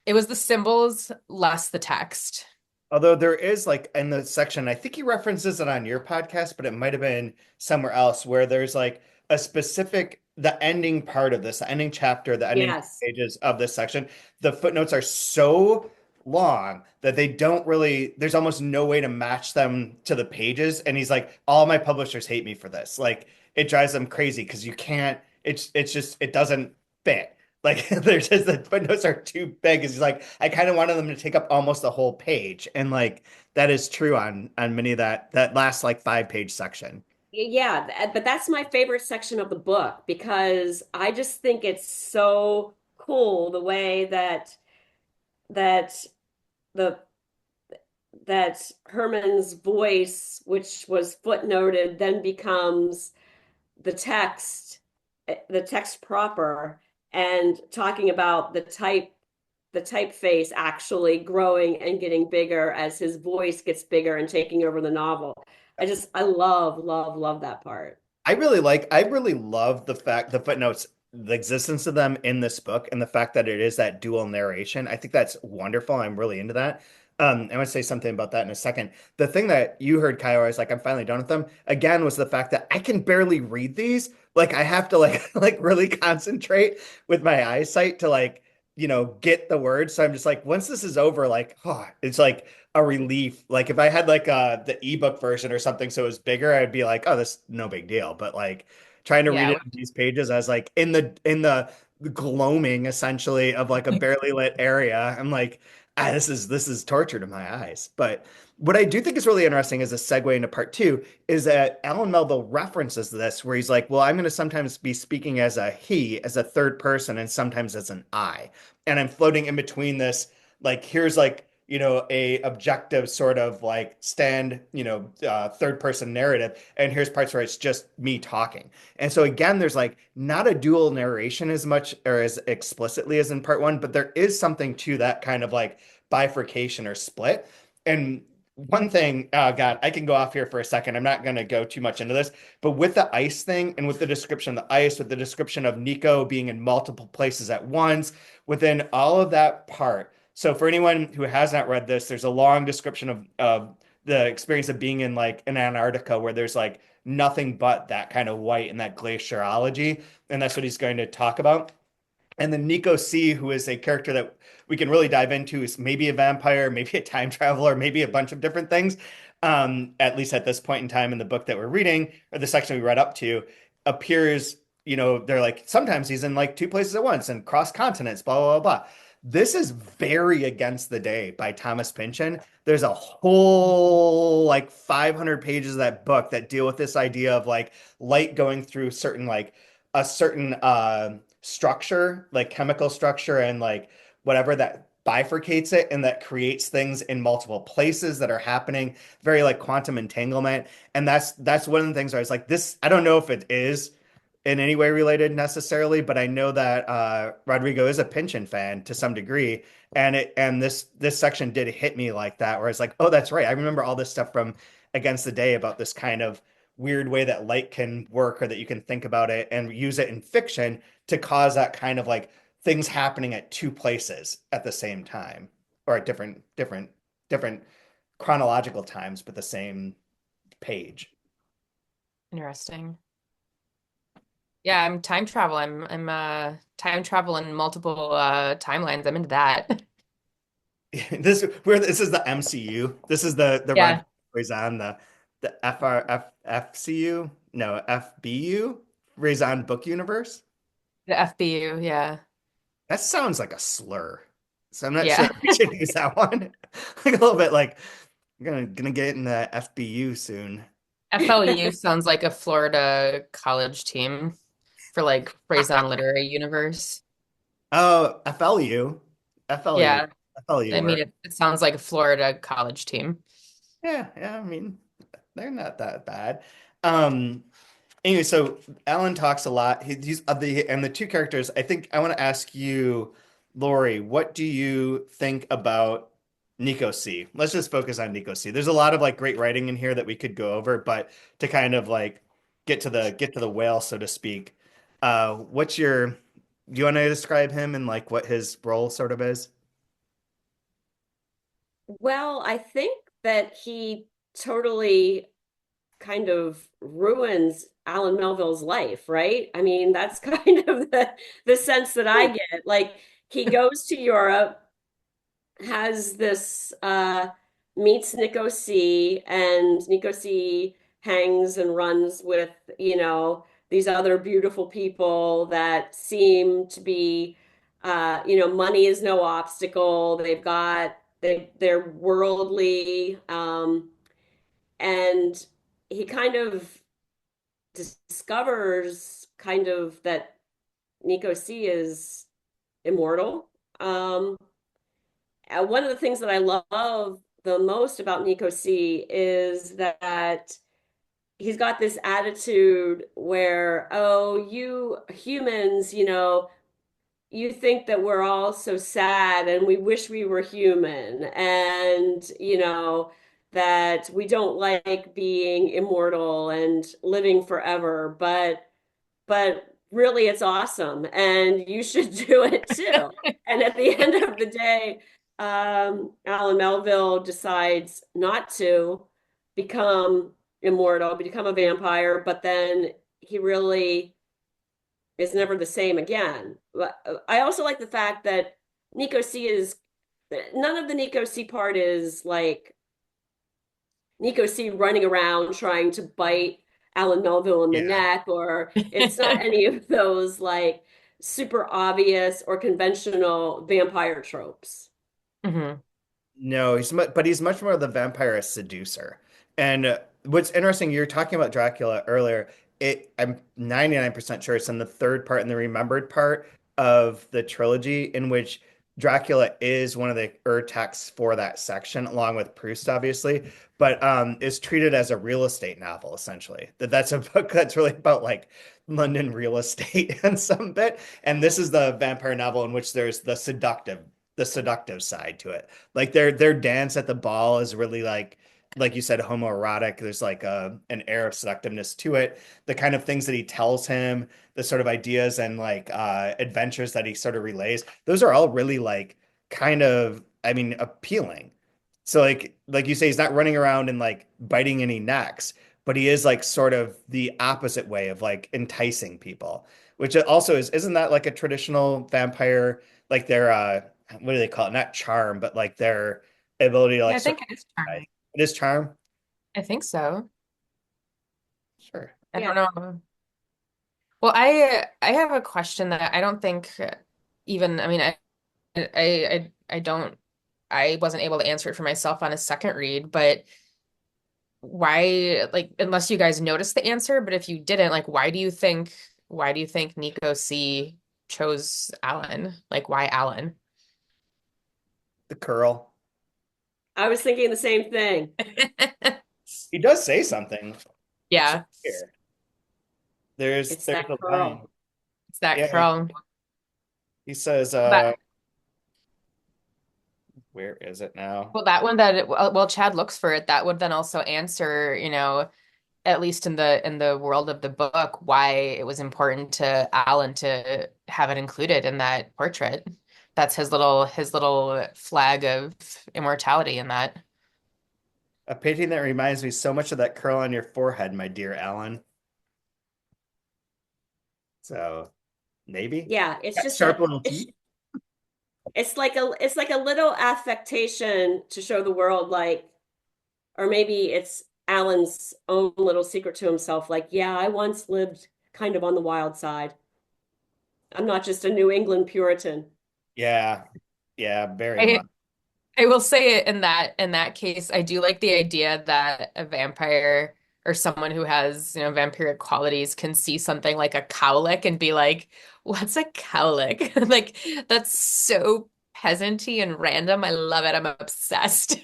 it was the symbols less the text. Although there is like in the section, I think he references it on your podcast, but it might have been somewhere else where there's like a specific, the ending part of this, the ending chapter, the ending pages of this section, the footnotes are so long that they don't really, there's almost no way to match them to the pages. And he's like, all my publishers hate me for this. Like it drives them crazy because you can't, it's just, it doesn't fit. Like there's just the footnotes are too big. He's like, I kind of wanted them to take up almost the whole page. And like, that is true on many of that last like 5-page section. Yeah, but that's my favorite section of the book because I just think it's so cool the way that the that Herman's voice, which was footnoted, then becomes the the text proper, and talking about the typeface actually growing and getting bigger as his voice gets bigger and taking over the novel. I love, love, love that part. I really love the footnotes, the existence of them in this book, and the fact that it is that dual narration. I think that's wonderful. I'm really into that. I want to say something about that in a second. The thing that you heard, Kyle, I was like, I'm finally done with them. Again, was the fact that I can barely read these. Like, I have to like like really concentrate with my eyesight to like, get the words. So I'm just like, once this is over, like, oh, it's like a relief. Like if I had like the ebook version or something so it was bigger, I'd be like, oh, this no big deal. But like trying to read Yeah. it in these pages, I was like in the gloaming essentially of like a barely lit area. I'm like, this is torture to my eyes. But what I do think is really interesting as a segue into part two is that Alan Melville references this where he's like, well, I'm going to sometimes be speaking as a he, as a third person, and sometimes as an I. And I'm floating in between this, like, here's like, a objective sort of like third person narrative. And here's parts where it's just me talking. And so again, there's like not a dual narration as much or as explicitly as in part one, but there is something to that kind of like bifurcation or split. And one thing, oh God, I can go off here for a second. I'm not going to go too much into this, but with the ice thing and with the description of the ice, with the description of Nico being in multiple places at once, within all of that part. So for anyone who has not read this, there's a long description of the experience of being in like in Antarctica where there's like nothing but that kind of white and that glaciology. And that's what he's going to talk about. And then Nico C, who is a character that we can really dive into, is maybe a vampire, maybe a time traveler, maybe a bunch of different things. At least at this point in time in the book that we're reading, or the section we read up to, appears, they're like, sometimes he's in like two places at once and cross continents, blah, blah, blah, blah. This is very Against the Day by Thomas Pynchon. There's a whole like 500 pages of that book that deal with this idea of like light going through certain like a certain structure, like chemical structure and like whatever that bifurcates it and that creates things in multiple places that are happening, very like quantum entanglement. And that's one of the things where I was like, this, I don't know if it is in any way related necessarily, but I know that Rodrigo is a Pynchon fan to some degree, and this section did hit me like that, where it's like, oh, that's right. I remember all this stuff from Against the Day about this kind of weird way that light can work, or that you can think about it and use it in fiction to cause that kind of like things happening at two places at the same time, or at different chronological times, but the same page. Interesting. Yeah, I'm time travel. I'm time travel in multiple timelines. I'm into that. This is the MCU. This is the run Yeah, Fresán, the FCU, no, FBU, Fresán Book Universe. the FBU. Yeah. That sounds like a slur. So I'm not sure Yeah. if we should use that one. Like a little bit like I'm gonna get in the FBU soon. FLU sounds like a Florida college team for like Fresán Literary Universe. Oh, FLU. FLU. Yeah. FLU I mean, work. it sounds like a Florida college team. Yeah, yeah, I mean, they're not that bad. Um, anyway, so Alan talks a lot. He's the two characters. I think I want to ask you, Lori, what do you think about Nico C? Let's just focus on Nico C. There's a lot of like great writing in here that we could go over, but to kind of like get to the whale, so to speak. What's your do you want to describe him and like what his role sort of is? Well, I think that he totally kind of ruins Alan Melville's life, right? I mean, that's kind of the sense that I get. Like he goes to Europe, has this meets Nico C, and Nico C hangs and runs with, these other beautiful people that seem to be money is no obstacle. They're worldly, and he kind of discovers kind of that Nico C is immortal. One of the things that I love the most about Nico C is that he's got this attitude where, oh, you humans, you think that we're all so sad and we wish we were human, and that we don't like being immortal and living forever, but really it's awesome and you should do it too. And at the end of the day, Alan Melvill decides not to become immortal, become a vampire, but then he really is never the same again. I also like the fact that Nico C is none of the Nico C part is like Nico C running around trying to bite Alan Melvill in the Yeah. neck, or it's not any of those like super obvious or conventional vampire tropes. Hmm. No, but he's much more the vampire seducer. And what's interesting, you were talking about Dracula earlier. I'm 99% sure it's in the third part and the remembered part of the trilogy, in which Dracula is one of the texts for that section, along with Proust, obviously, but is treated as a real estate novel, essentially. That's a book that's really about like London real estate and some bit. And this is the vampire novel in which there's the seductive side to it. Like their dance at the ball is really like you said, homoerotic. There's like an air of seductiveness to it. The kind of things that he tells him, the sort of ideas and like adventures that he sort of relays, those are all really like kind of, I mean, appealing. So like you say, he's not running around and like biting any necks, but he is like sort of the opposite way of like enticing people, which also isn't that like a traditional vampire, like their what do they call it? Not charm, but like their ability to Yeah, like I sort think it is of, charm. it is charm. I think so. Sure. I Yeah. don't know. Well, I have a question that I don't think even, I mean, I don't, I wasn't able to answer it for myself on a second read, but why, like, unless you guys noticed the answer, but if you didn't, like, why do you think Nico C chose Alan? Like, why Alan? The curl. I was thinking the same thing. He does say something. It's Yeah, here. There's It's there's that a line. curl. it's that Yeah. curl. He says, That where is it now? well, that one that well, Chad looks for it. That would then also answer, at least in the world of the book, why it was important to Alan to have it included in that portrait. That's his little flag of immortality in that. A painting that reminds me so much of that curl on your forehead, my dear Alan. So maybe. Yeah, it's Got just sharp a little it's teeth. it's like a little affectation to show the world, like, or maybe it's Alan's own little secret to himself, like, yeah, I once lived kind of on the wild side. I'm not just a New England Puritan. Yeah. Yeah, very I much. I will say it in that case, I do like the idea that a vampire or someone who has, vampiric qualities can see something like a cowlick and be like, "What's a cowlick?" Like that's so peasanty and random. I love it. I'm obsessed.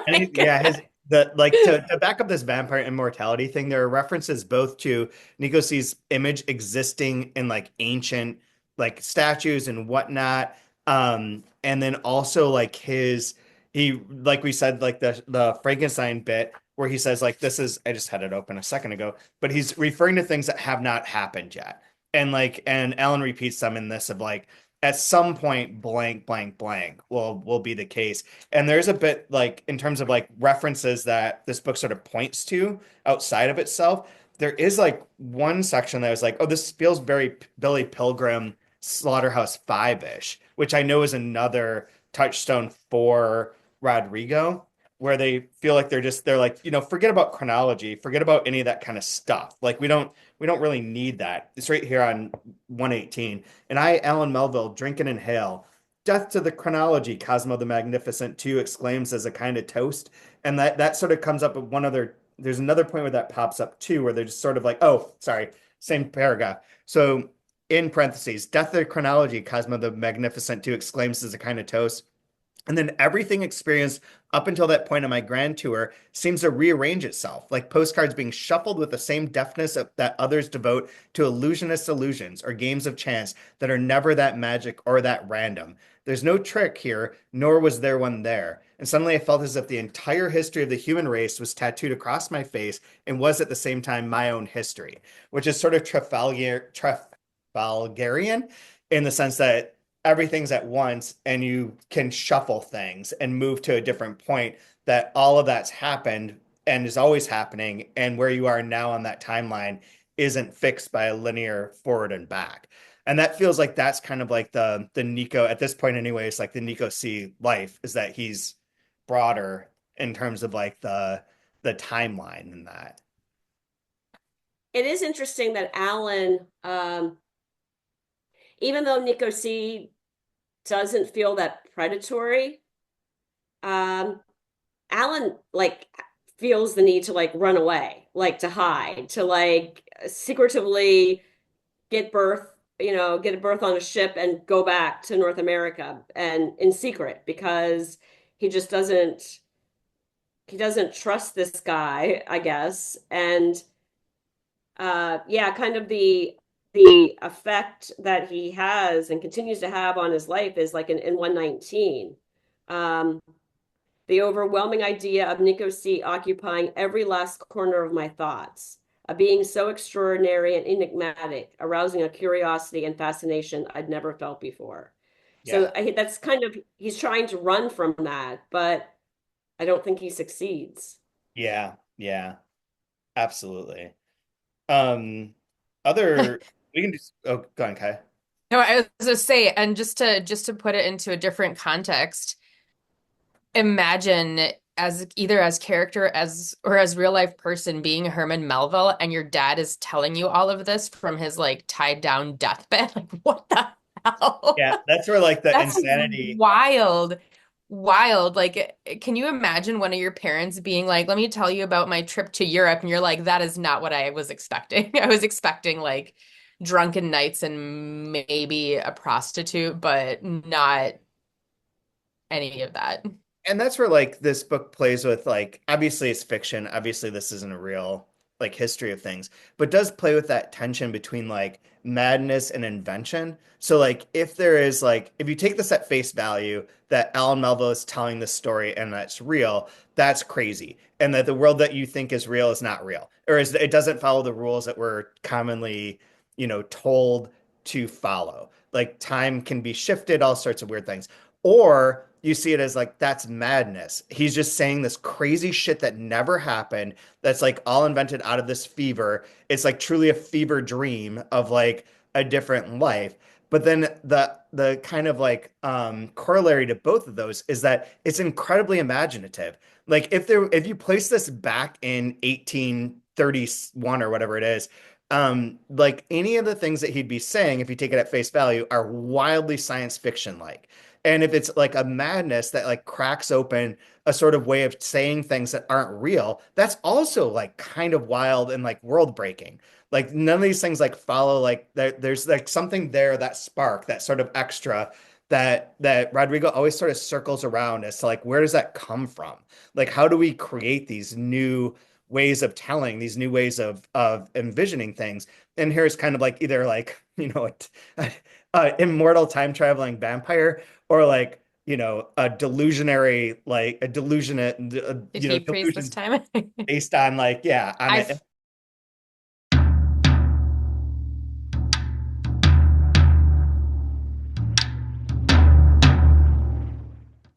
And Like, yeah, his the like to back up this vampire immortality thing, there are references both to Nico C's image existing in like ancient like statues and whatnot. And then also like he like we said, like the Frankenstein bit where he says like this is I just had it open a second ago, but he's referring to things that have not happened yet. And Alan repeats them in this of like at some point blank blank blank will be the case. And there's a bit like in terms of like references that this book sort of points to outside of itself. There is like one section that was like, oh, this feels very Billy Pilgrim Slaughterhouse Five-ish, which I know is another touchstone for Rodrigo, where they feel like they're like, forget about chronology, forget about any of that kind of stuff. Like we don't really need that. It's right here on 118. And I, Alan Melvill, drink and inhale. Death to the chronology, Cosmo the Magnificent 2 exclaims as a kind of toast. And that sort of comes up with one other there's another point where that pops up too, where they're just sort of like, oh, sorry, same paragraph. So in parentheses, death of the chronology, Cosmo the Magnificent 2 exclaims as a kind of toast. And then everything experienced up until that point on my grand tour seems to rearrange itself, like postcards being shuffled with the same deftness that others devote to illusionist illusions or games of chance that are never that magic or that random. There's no trick here, nor was there one there. And suddenly I felt as if the entire history of the human race was tattooed across my face and was at the same time my own history, which is sort of Trafalgarian in the sense that everything's at once and you can shuffle things and move to a different point, that all of that's happened and is always happening, and where you are now on that timeline isn't fixed by a linear forward and back. And that feels like that's kind of like the Nico at this point anyways, like the Nico C life, is that he's broader in terms of like the timeline in that. It is interesting that Alan, even though Nico C doesn't feel that predatory, Alan like feels the need to like run away, like to hide, to like secretively get birth, get a birth on a ship and go back to North America and in secret, because he just doesn't trust this guy, I guess. And yeah, kind of the effect that he has and continues to have on his life is like in 119. The overwhelming idea of Nico C occupying every last corner of my thoughts, a being so extraordinary and enigmatic, arousing a curiosity and fascination I'd never felt before. Yeah. So that's kind of, he's trying to run from that, but I don't think he succeeds. Yeah, yeah, absolutely. Other we can just oh go on, Kai. No, I was gonna say, and just to put it into a different context, imagine as either as character as or as real life person being Herman Melville, and your dad is telling you all of this from his like tied down deathbed. Like, what the hell? Yeah, that's where like the That's insanity. wild. Wild. Like, can you imagine one of your parents being like, let me tell you about my trip to Europe? And you're like, that is not what I was expecting. I was expecting like drunken nights and maybe a prostitute, but not any of that. And that's where like this book plays with like obviously it's fiction, obviously this isn't a real like history of things, but does play with that tension between like madness and invention. So like if there is like if you take this at face value that Alan Melville is telling this story and that's real, that's crazy. And that the world that you think is real is not real. Or is it doesn't follow the rules that we're commonly, told to follow. Like time can be shifted, all sorts of weird things. Or you see it as like, that's madness. He's just saying this crazy shit that never happened. That's like all invented out of this fever. It's like truly a fever dream of like a different life. But then the kind of like corollary to both of those is that it's incredibly imaginative. Like if you place this back in 1831 or whatever it is, like any of the things that he'd be saying, if you take it at face value, are wildly science fiction like. And if it's like a madness that like cracks open a sort of way of saying things that aren't real, that's also like kind of wild and like world breaking. Like none of these things like follow like there's like something there, that spark, that sort of extra that Rodrigo always sort of circles around as to like where does that come from? Like how do we create these new ways of telling, these new ways of envisioning things? And here's kind of like either like, immortal time traveling vampire or like, a delusionary, like a delusionate, Did he freeze this time? based on like, yeah, on it.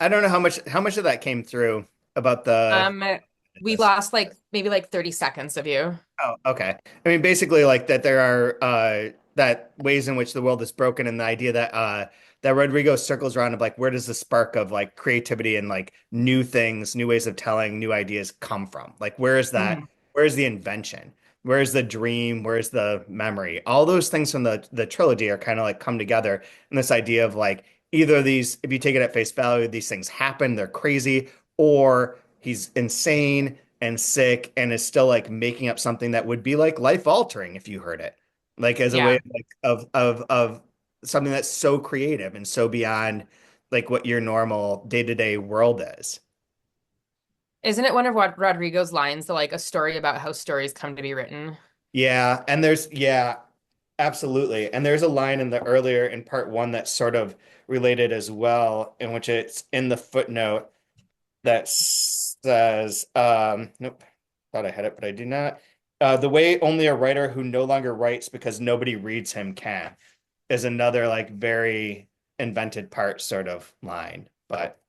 I don't know how much of that came through about the We lost like maybe like 30 seconds of you. Oh, okay. I mean, basically, like that there are that ways in which the world is broken, and the idea that Rodrigo circles around of like where does the spark of like creativity and like new things, new ways of telling, new ideas come from? Like where is that? Where is the invention? Where is the dream? Where is the memory? All those things from the trilogy are kind of like come together in this idea of like either these, if you take it at face value, these things happen, they're crazy, or he's insane and sick and is still like making up something that would be like life altering if you heard it. Like as a way Yeah. of like of something that's so creative and so beyond like what your normal day-to-day world is. Isn't it one of what Rodrigo's lines, the like a story about how stories come to be written? Yeah, and yeah, absolutely. And there's a line in the earlier in part one that's sort of related as well, in which it's in the footnote that says, nope, thought I had it, but I do not. The way only a writer who no longer writes because nobody reads him can is another like very invented part sort of line. But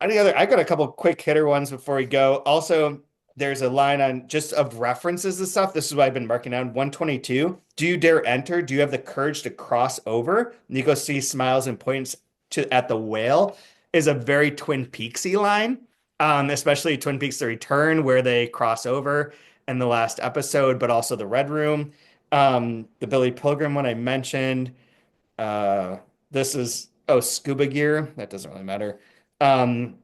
I got a couple quick hitter ones before we go. Also, there's a line on just of references and stuff. This is what I've been marking down. 122. Do you dare enter? Do you have the courage to cross over? Nico C smiles and points to at the whale is a very Twin Peaksy line. Especially Twin Peaks: The Return, where they cross over in the last episode, but also the Red Room. The Billy Pilgrim one I mentioned. Uh, this is scuba gear. That doesn't really matter. Um,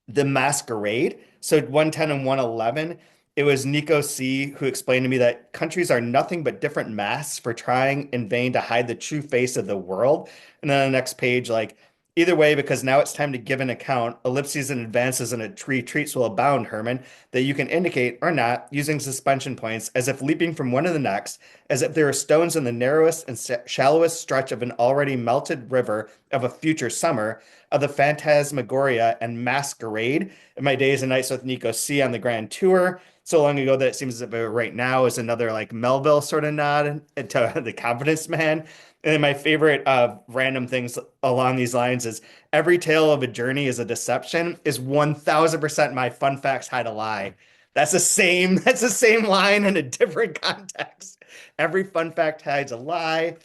the Masquerade. So 110 and 111, it was Nico C who explained to me that countries are nothing but different masks for trying in vain to hide the true face of the world. And then on the next page, like, either way, because now it's time to give an account, ellipses and advances and retreats will abound, Herman, that you can indicate or not using suspension points as if leaping from one to the next, as if there are stones in the narrowest and shallowest stretch of an already melted river of a future summer, of the phantasmagoria and masquerade in my days and nights with Nico C on the Grand Tour. So long ago that it seems as if right now is another like Melvill sort of nod to the Confidence Man. And then my favorite random things along these lines is every tale of a journey is a deception is 1000% my fun facts hide a lie. That's the same line in a different context. Every fun fact hides a lie.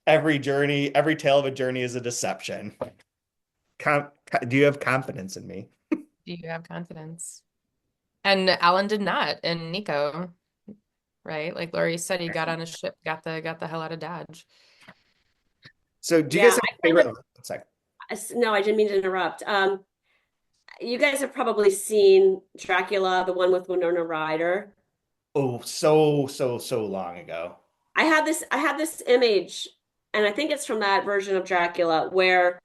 Every tale of a journey is a deception. Do you have confidence in me? Do you have confidence? And Alan did not, and Nico, right? Like Laurie said, he got on a ship, got the hell out of Dodge. So do you Yeah, guys have I a favorite? kind Oh, one sec. no, I didn't mean to interrupt. You guys have probably seen Dracula, the one with Winona Ryder. Oh, so long ago. I have this image, and I think it's from that version of Dracula where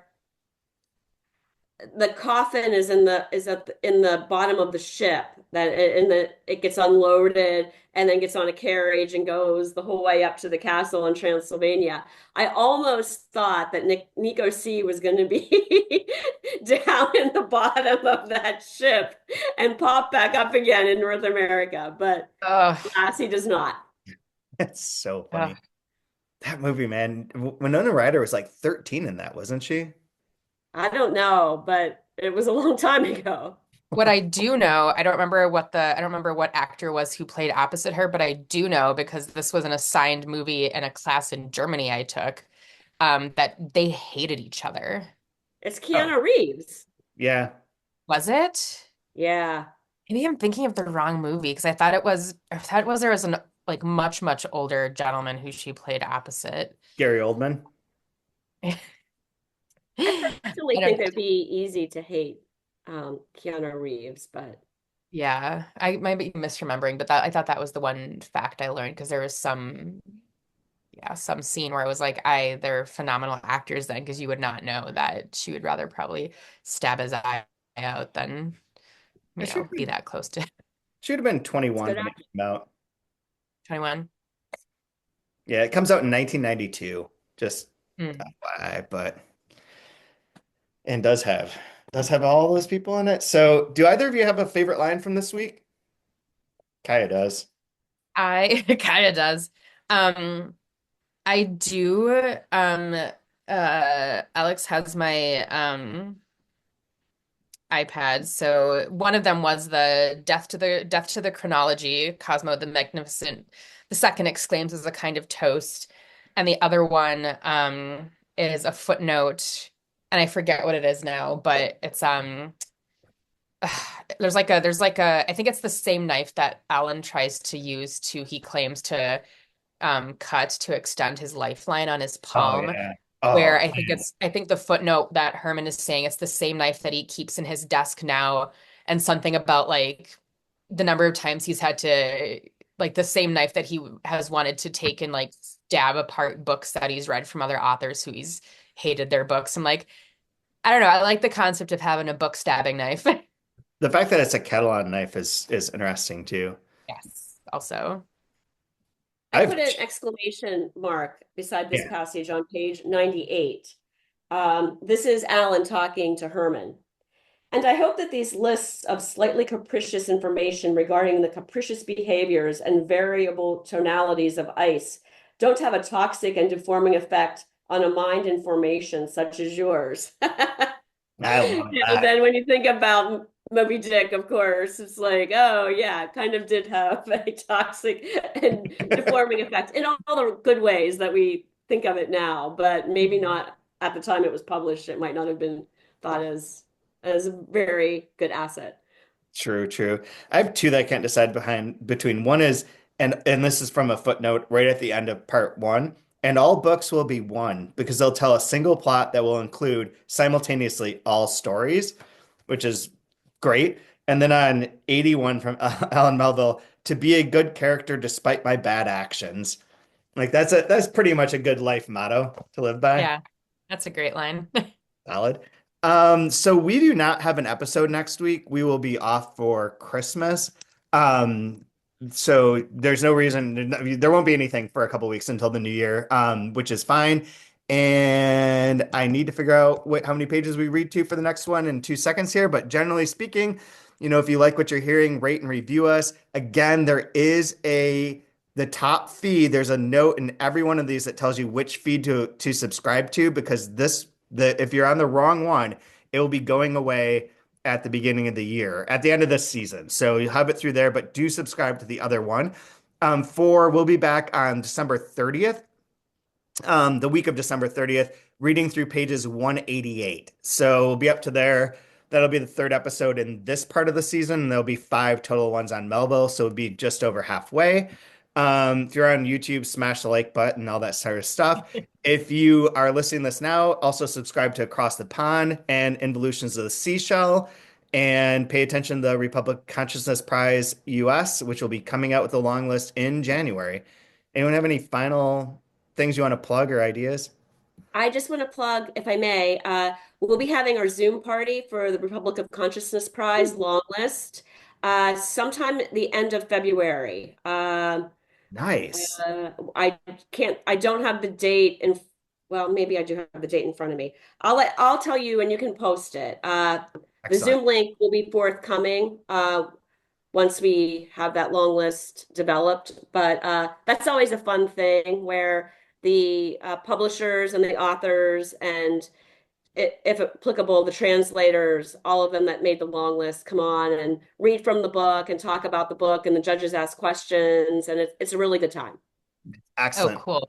the coffin is in the bottom of the ship that in the it gets unloaded and then gets on a carriage and goes the whole way up to the castle in Transylvania. I almost thought that Nico C was going to be down in the bottom of that ship and pop back up again in North America, but Ugh, alas, he does not. That's so ugh. funny. That movie, man. Winona Ryder was like 13 in that, wasn't she? I don't know, but it was a long time ago. What I do know, I don't remember what actor was who played opposite her, but I do know because this was an assigned movie in a class in Germany I took, that they hated each other. It's Oh, Keanu Reeves. yeah. Was it? Yeah. Maybe I'm thinking of the wrong movie because I thought it was there was an like much older gentleman who she played opposite. Gary Oldman. I I personally don't think know. it'd be easy to hate Keanu Reeves, but Yeah, I might be misremembering, but that I thought that was the one fact I learned because there was some scene where I was like, they're phenomenal actors then because you would not know that she would rather probably stab his eye out than, It should be be that close to should have been it's 21 good when it acting. came out. 21. Yeah, it comes out in 1992. Just Hmm. FYI, but and does have all those people in it. So, do either of you have a favorite line from this week? Kaya does. I kind of does. Um, I do. Alex has my iPad. So one of them was the death to the chronology. Cosmo the Magnificent the second exclaims as a kind of toast, and the other one is a footnote, and I forget what it is now, but it's there's like a I think it's the same knife that Alan tries to use to he claims to cut to extend his lifeline on his Oh palm, yeah. where Oh I think the footnote that Herman is saying it's the same knife that he keeps in his desk now and something about like the number of times he's had to like the same knife that he has wanted to take and like stab apart books that he's read from other authors who he's hated their books. I'm like, I don't know. I like the concept of having a book stabbing knife. The fact that it's a kettle-on knife is interesting too. Yes, also. I put an exclamation mark beside this passage on page 98. This is Alan talking to Herman. And I hope that these lists of slightly capricious information regarding the capricious behaviors and variable tonalities of ice don't have a toxic and deforming effect on a mind in formation such as yours. I love that. And then when you think about Moby Dick, of course, it's like, oh yeah, it kind of did have a toxic and deforming effect in all the good ways that we think of it now, but maybe not at the time it was published. It might not have been thought as a very good asset. True, true. I have two that I can't decide between. One is, and this is from a footnote right at the end of part 1. And all books will be one because they'll tell a single plot that will include simultaneously all stories, which is great. And then on 81 from Alan Melvill, to be a good character despite my bad actions. Like that's pretty much a good life motto to live by. Yeah, that's a great line. Valid. So we do not have an episode next week. We will be off for Christmas. So there's no reason, there won't be anything for a couple weeks until the new year, which is fine. And I need to figure out how many pages we read to for the next one in 2 seconds here. But generally speaking, if you like what you're hearing, rate and review us. Again, there is the top feed. There's a note in every one of these that tells you which feed to subscribe to, because if you're on the wrong one, it will be going away at the beginning of the year, at the end of this season. So you'll have it through there, but do subscribe to the other one. We'll be back on December 30th, the week of December 30th, reading through pages 188. So we'll be up to there. That'll be the 3rd episode in this part of the season. And there'll be 5 total ones on Melvill. So it'll be just over halfway. If you're on YouTube, smash the like button, all that sort of stuff. If you are listening to this now, also subscribe to Across the Pond and Involutions of the Seashell, and pay attention to the Republic Consciousness Prize US, which will be coming out with a long list in January. Anyone have any final things you want to plug or ideas? I just want to plug, if I may, we'll be having our Zoom party for the Republic of Consciousness Prize long list sometime at the end of February. Nice. I don't have the date well, maybe I do have the date in front of me. I'll tell you and you can post it. The Zoom link will be forthcoming once we have that long list developed. But that's always a fun thing where the publishers and the authors and, if applicable, the translators, all of them that made the long list, come on and read from the book and talk about the book, and the judges ask questions, and it's a really good time. Excellent. Oh, cool.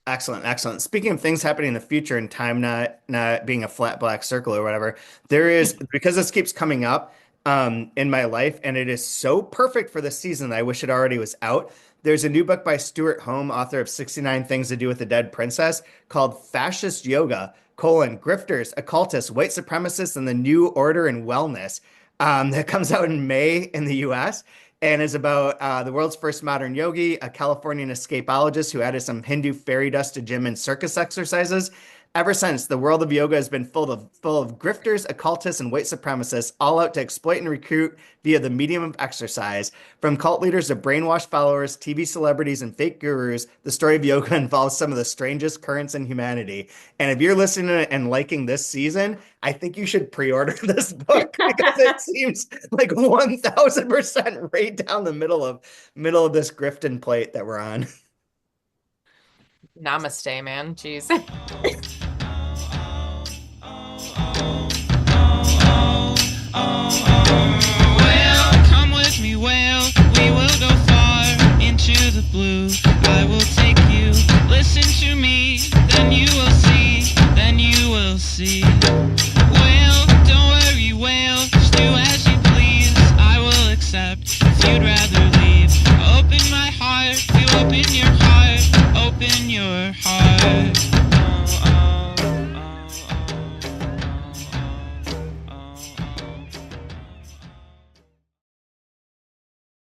Excellent, excellent. Speaking of things happening in the future and time not being a flat black circle or whatever, there is, because this keeps coming up in my life, and it is so perfect for this season that I wish it already was out. There's a new book by Stuart Home, author of 69 Things to Do with the Dead Princess, called Fascist Yoga, Grifters, Occultists, White Supremacists, and the New Order in Wellness. That comes out in May in the US and is about the world's first modern yogi, a Californian escapologist who added some Hindu fairy dust to gym and circus exercises. Ever since, the world of yoga has been full of grifters, occultists, and white supremacists, all out to exploit and recruit via the medium of exercise. From cult leaders to brainwashed followers, TV celebrities, and fake gurus, the story of yoga involves some of the strangest currents in humanity. And if you're listening to it and liking this season, I think you should pre-order this book, because it seems like 1,000% right down the middle of this grifting plate that we're on. Namaste, man. Jeez. Well, come with me, whale. We will go far into the blue. I will take you. Listen to me, then you will see. Then you will see. Whale, don't worry, whale. Just do as you please. I will accept if you'd rather leave. Open my heart. You open your heart. Open your heart.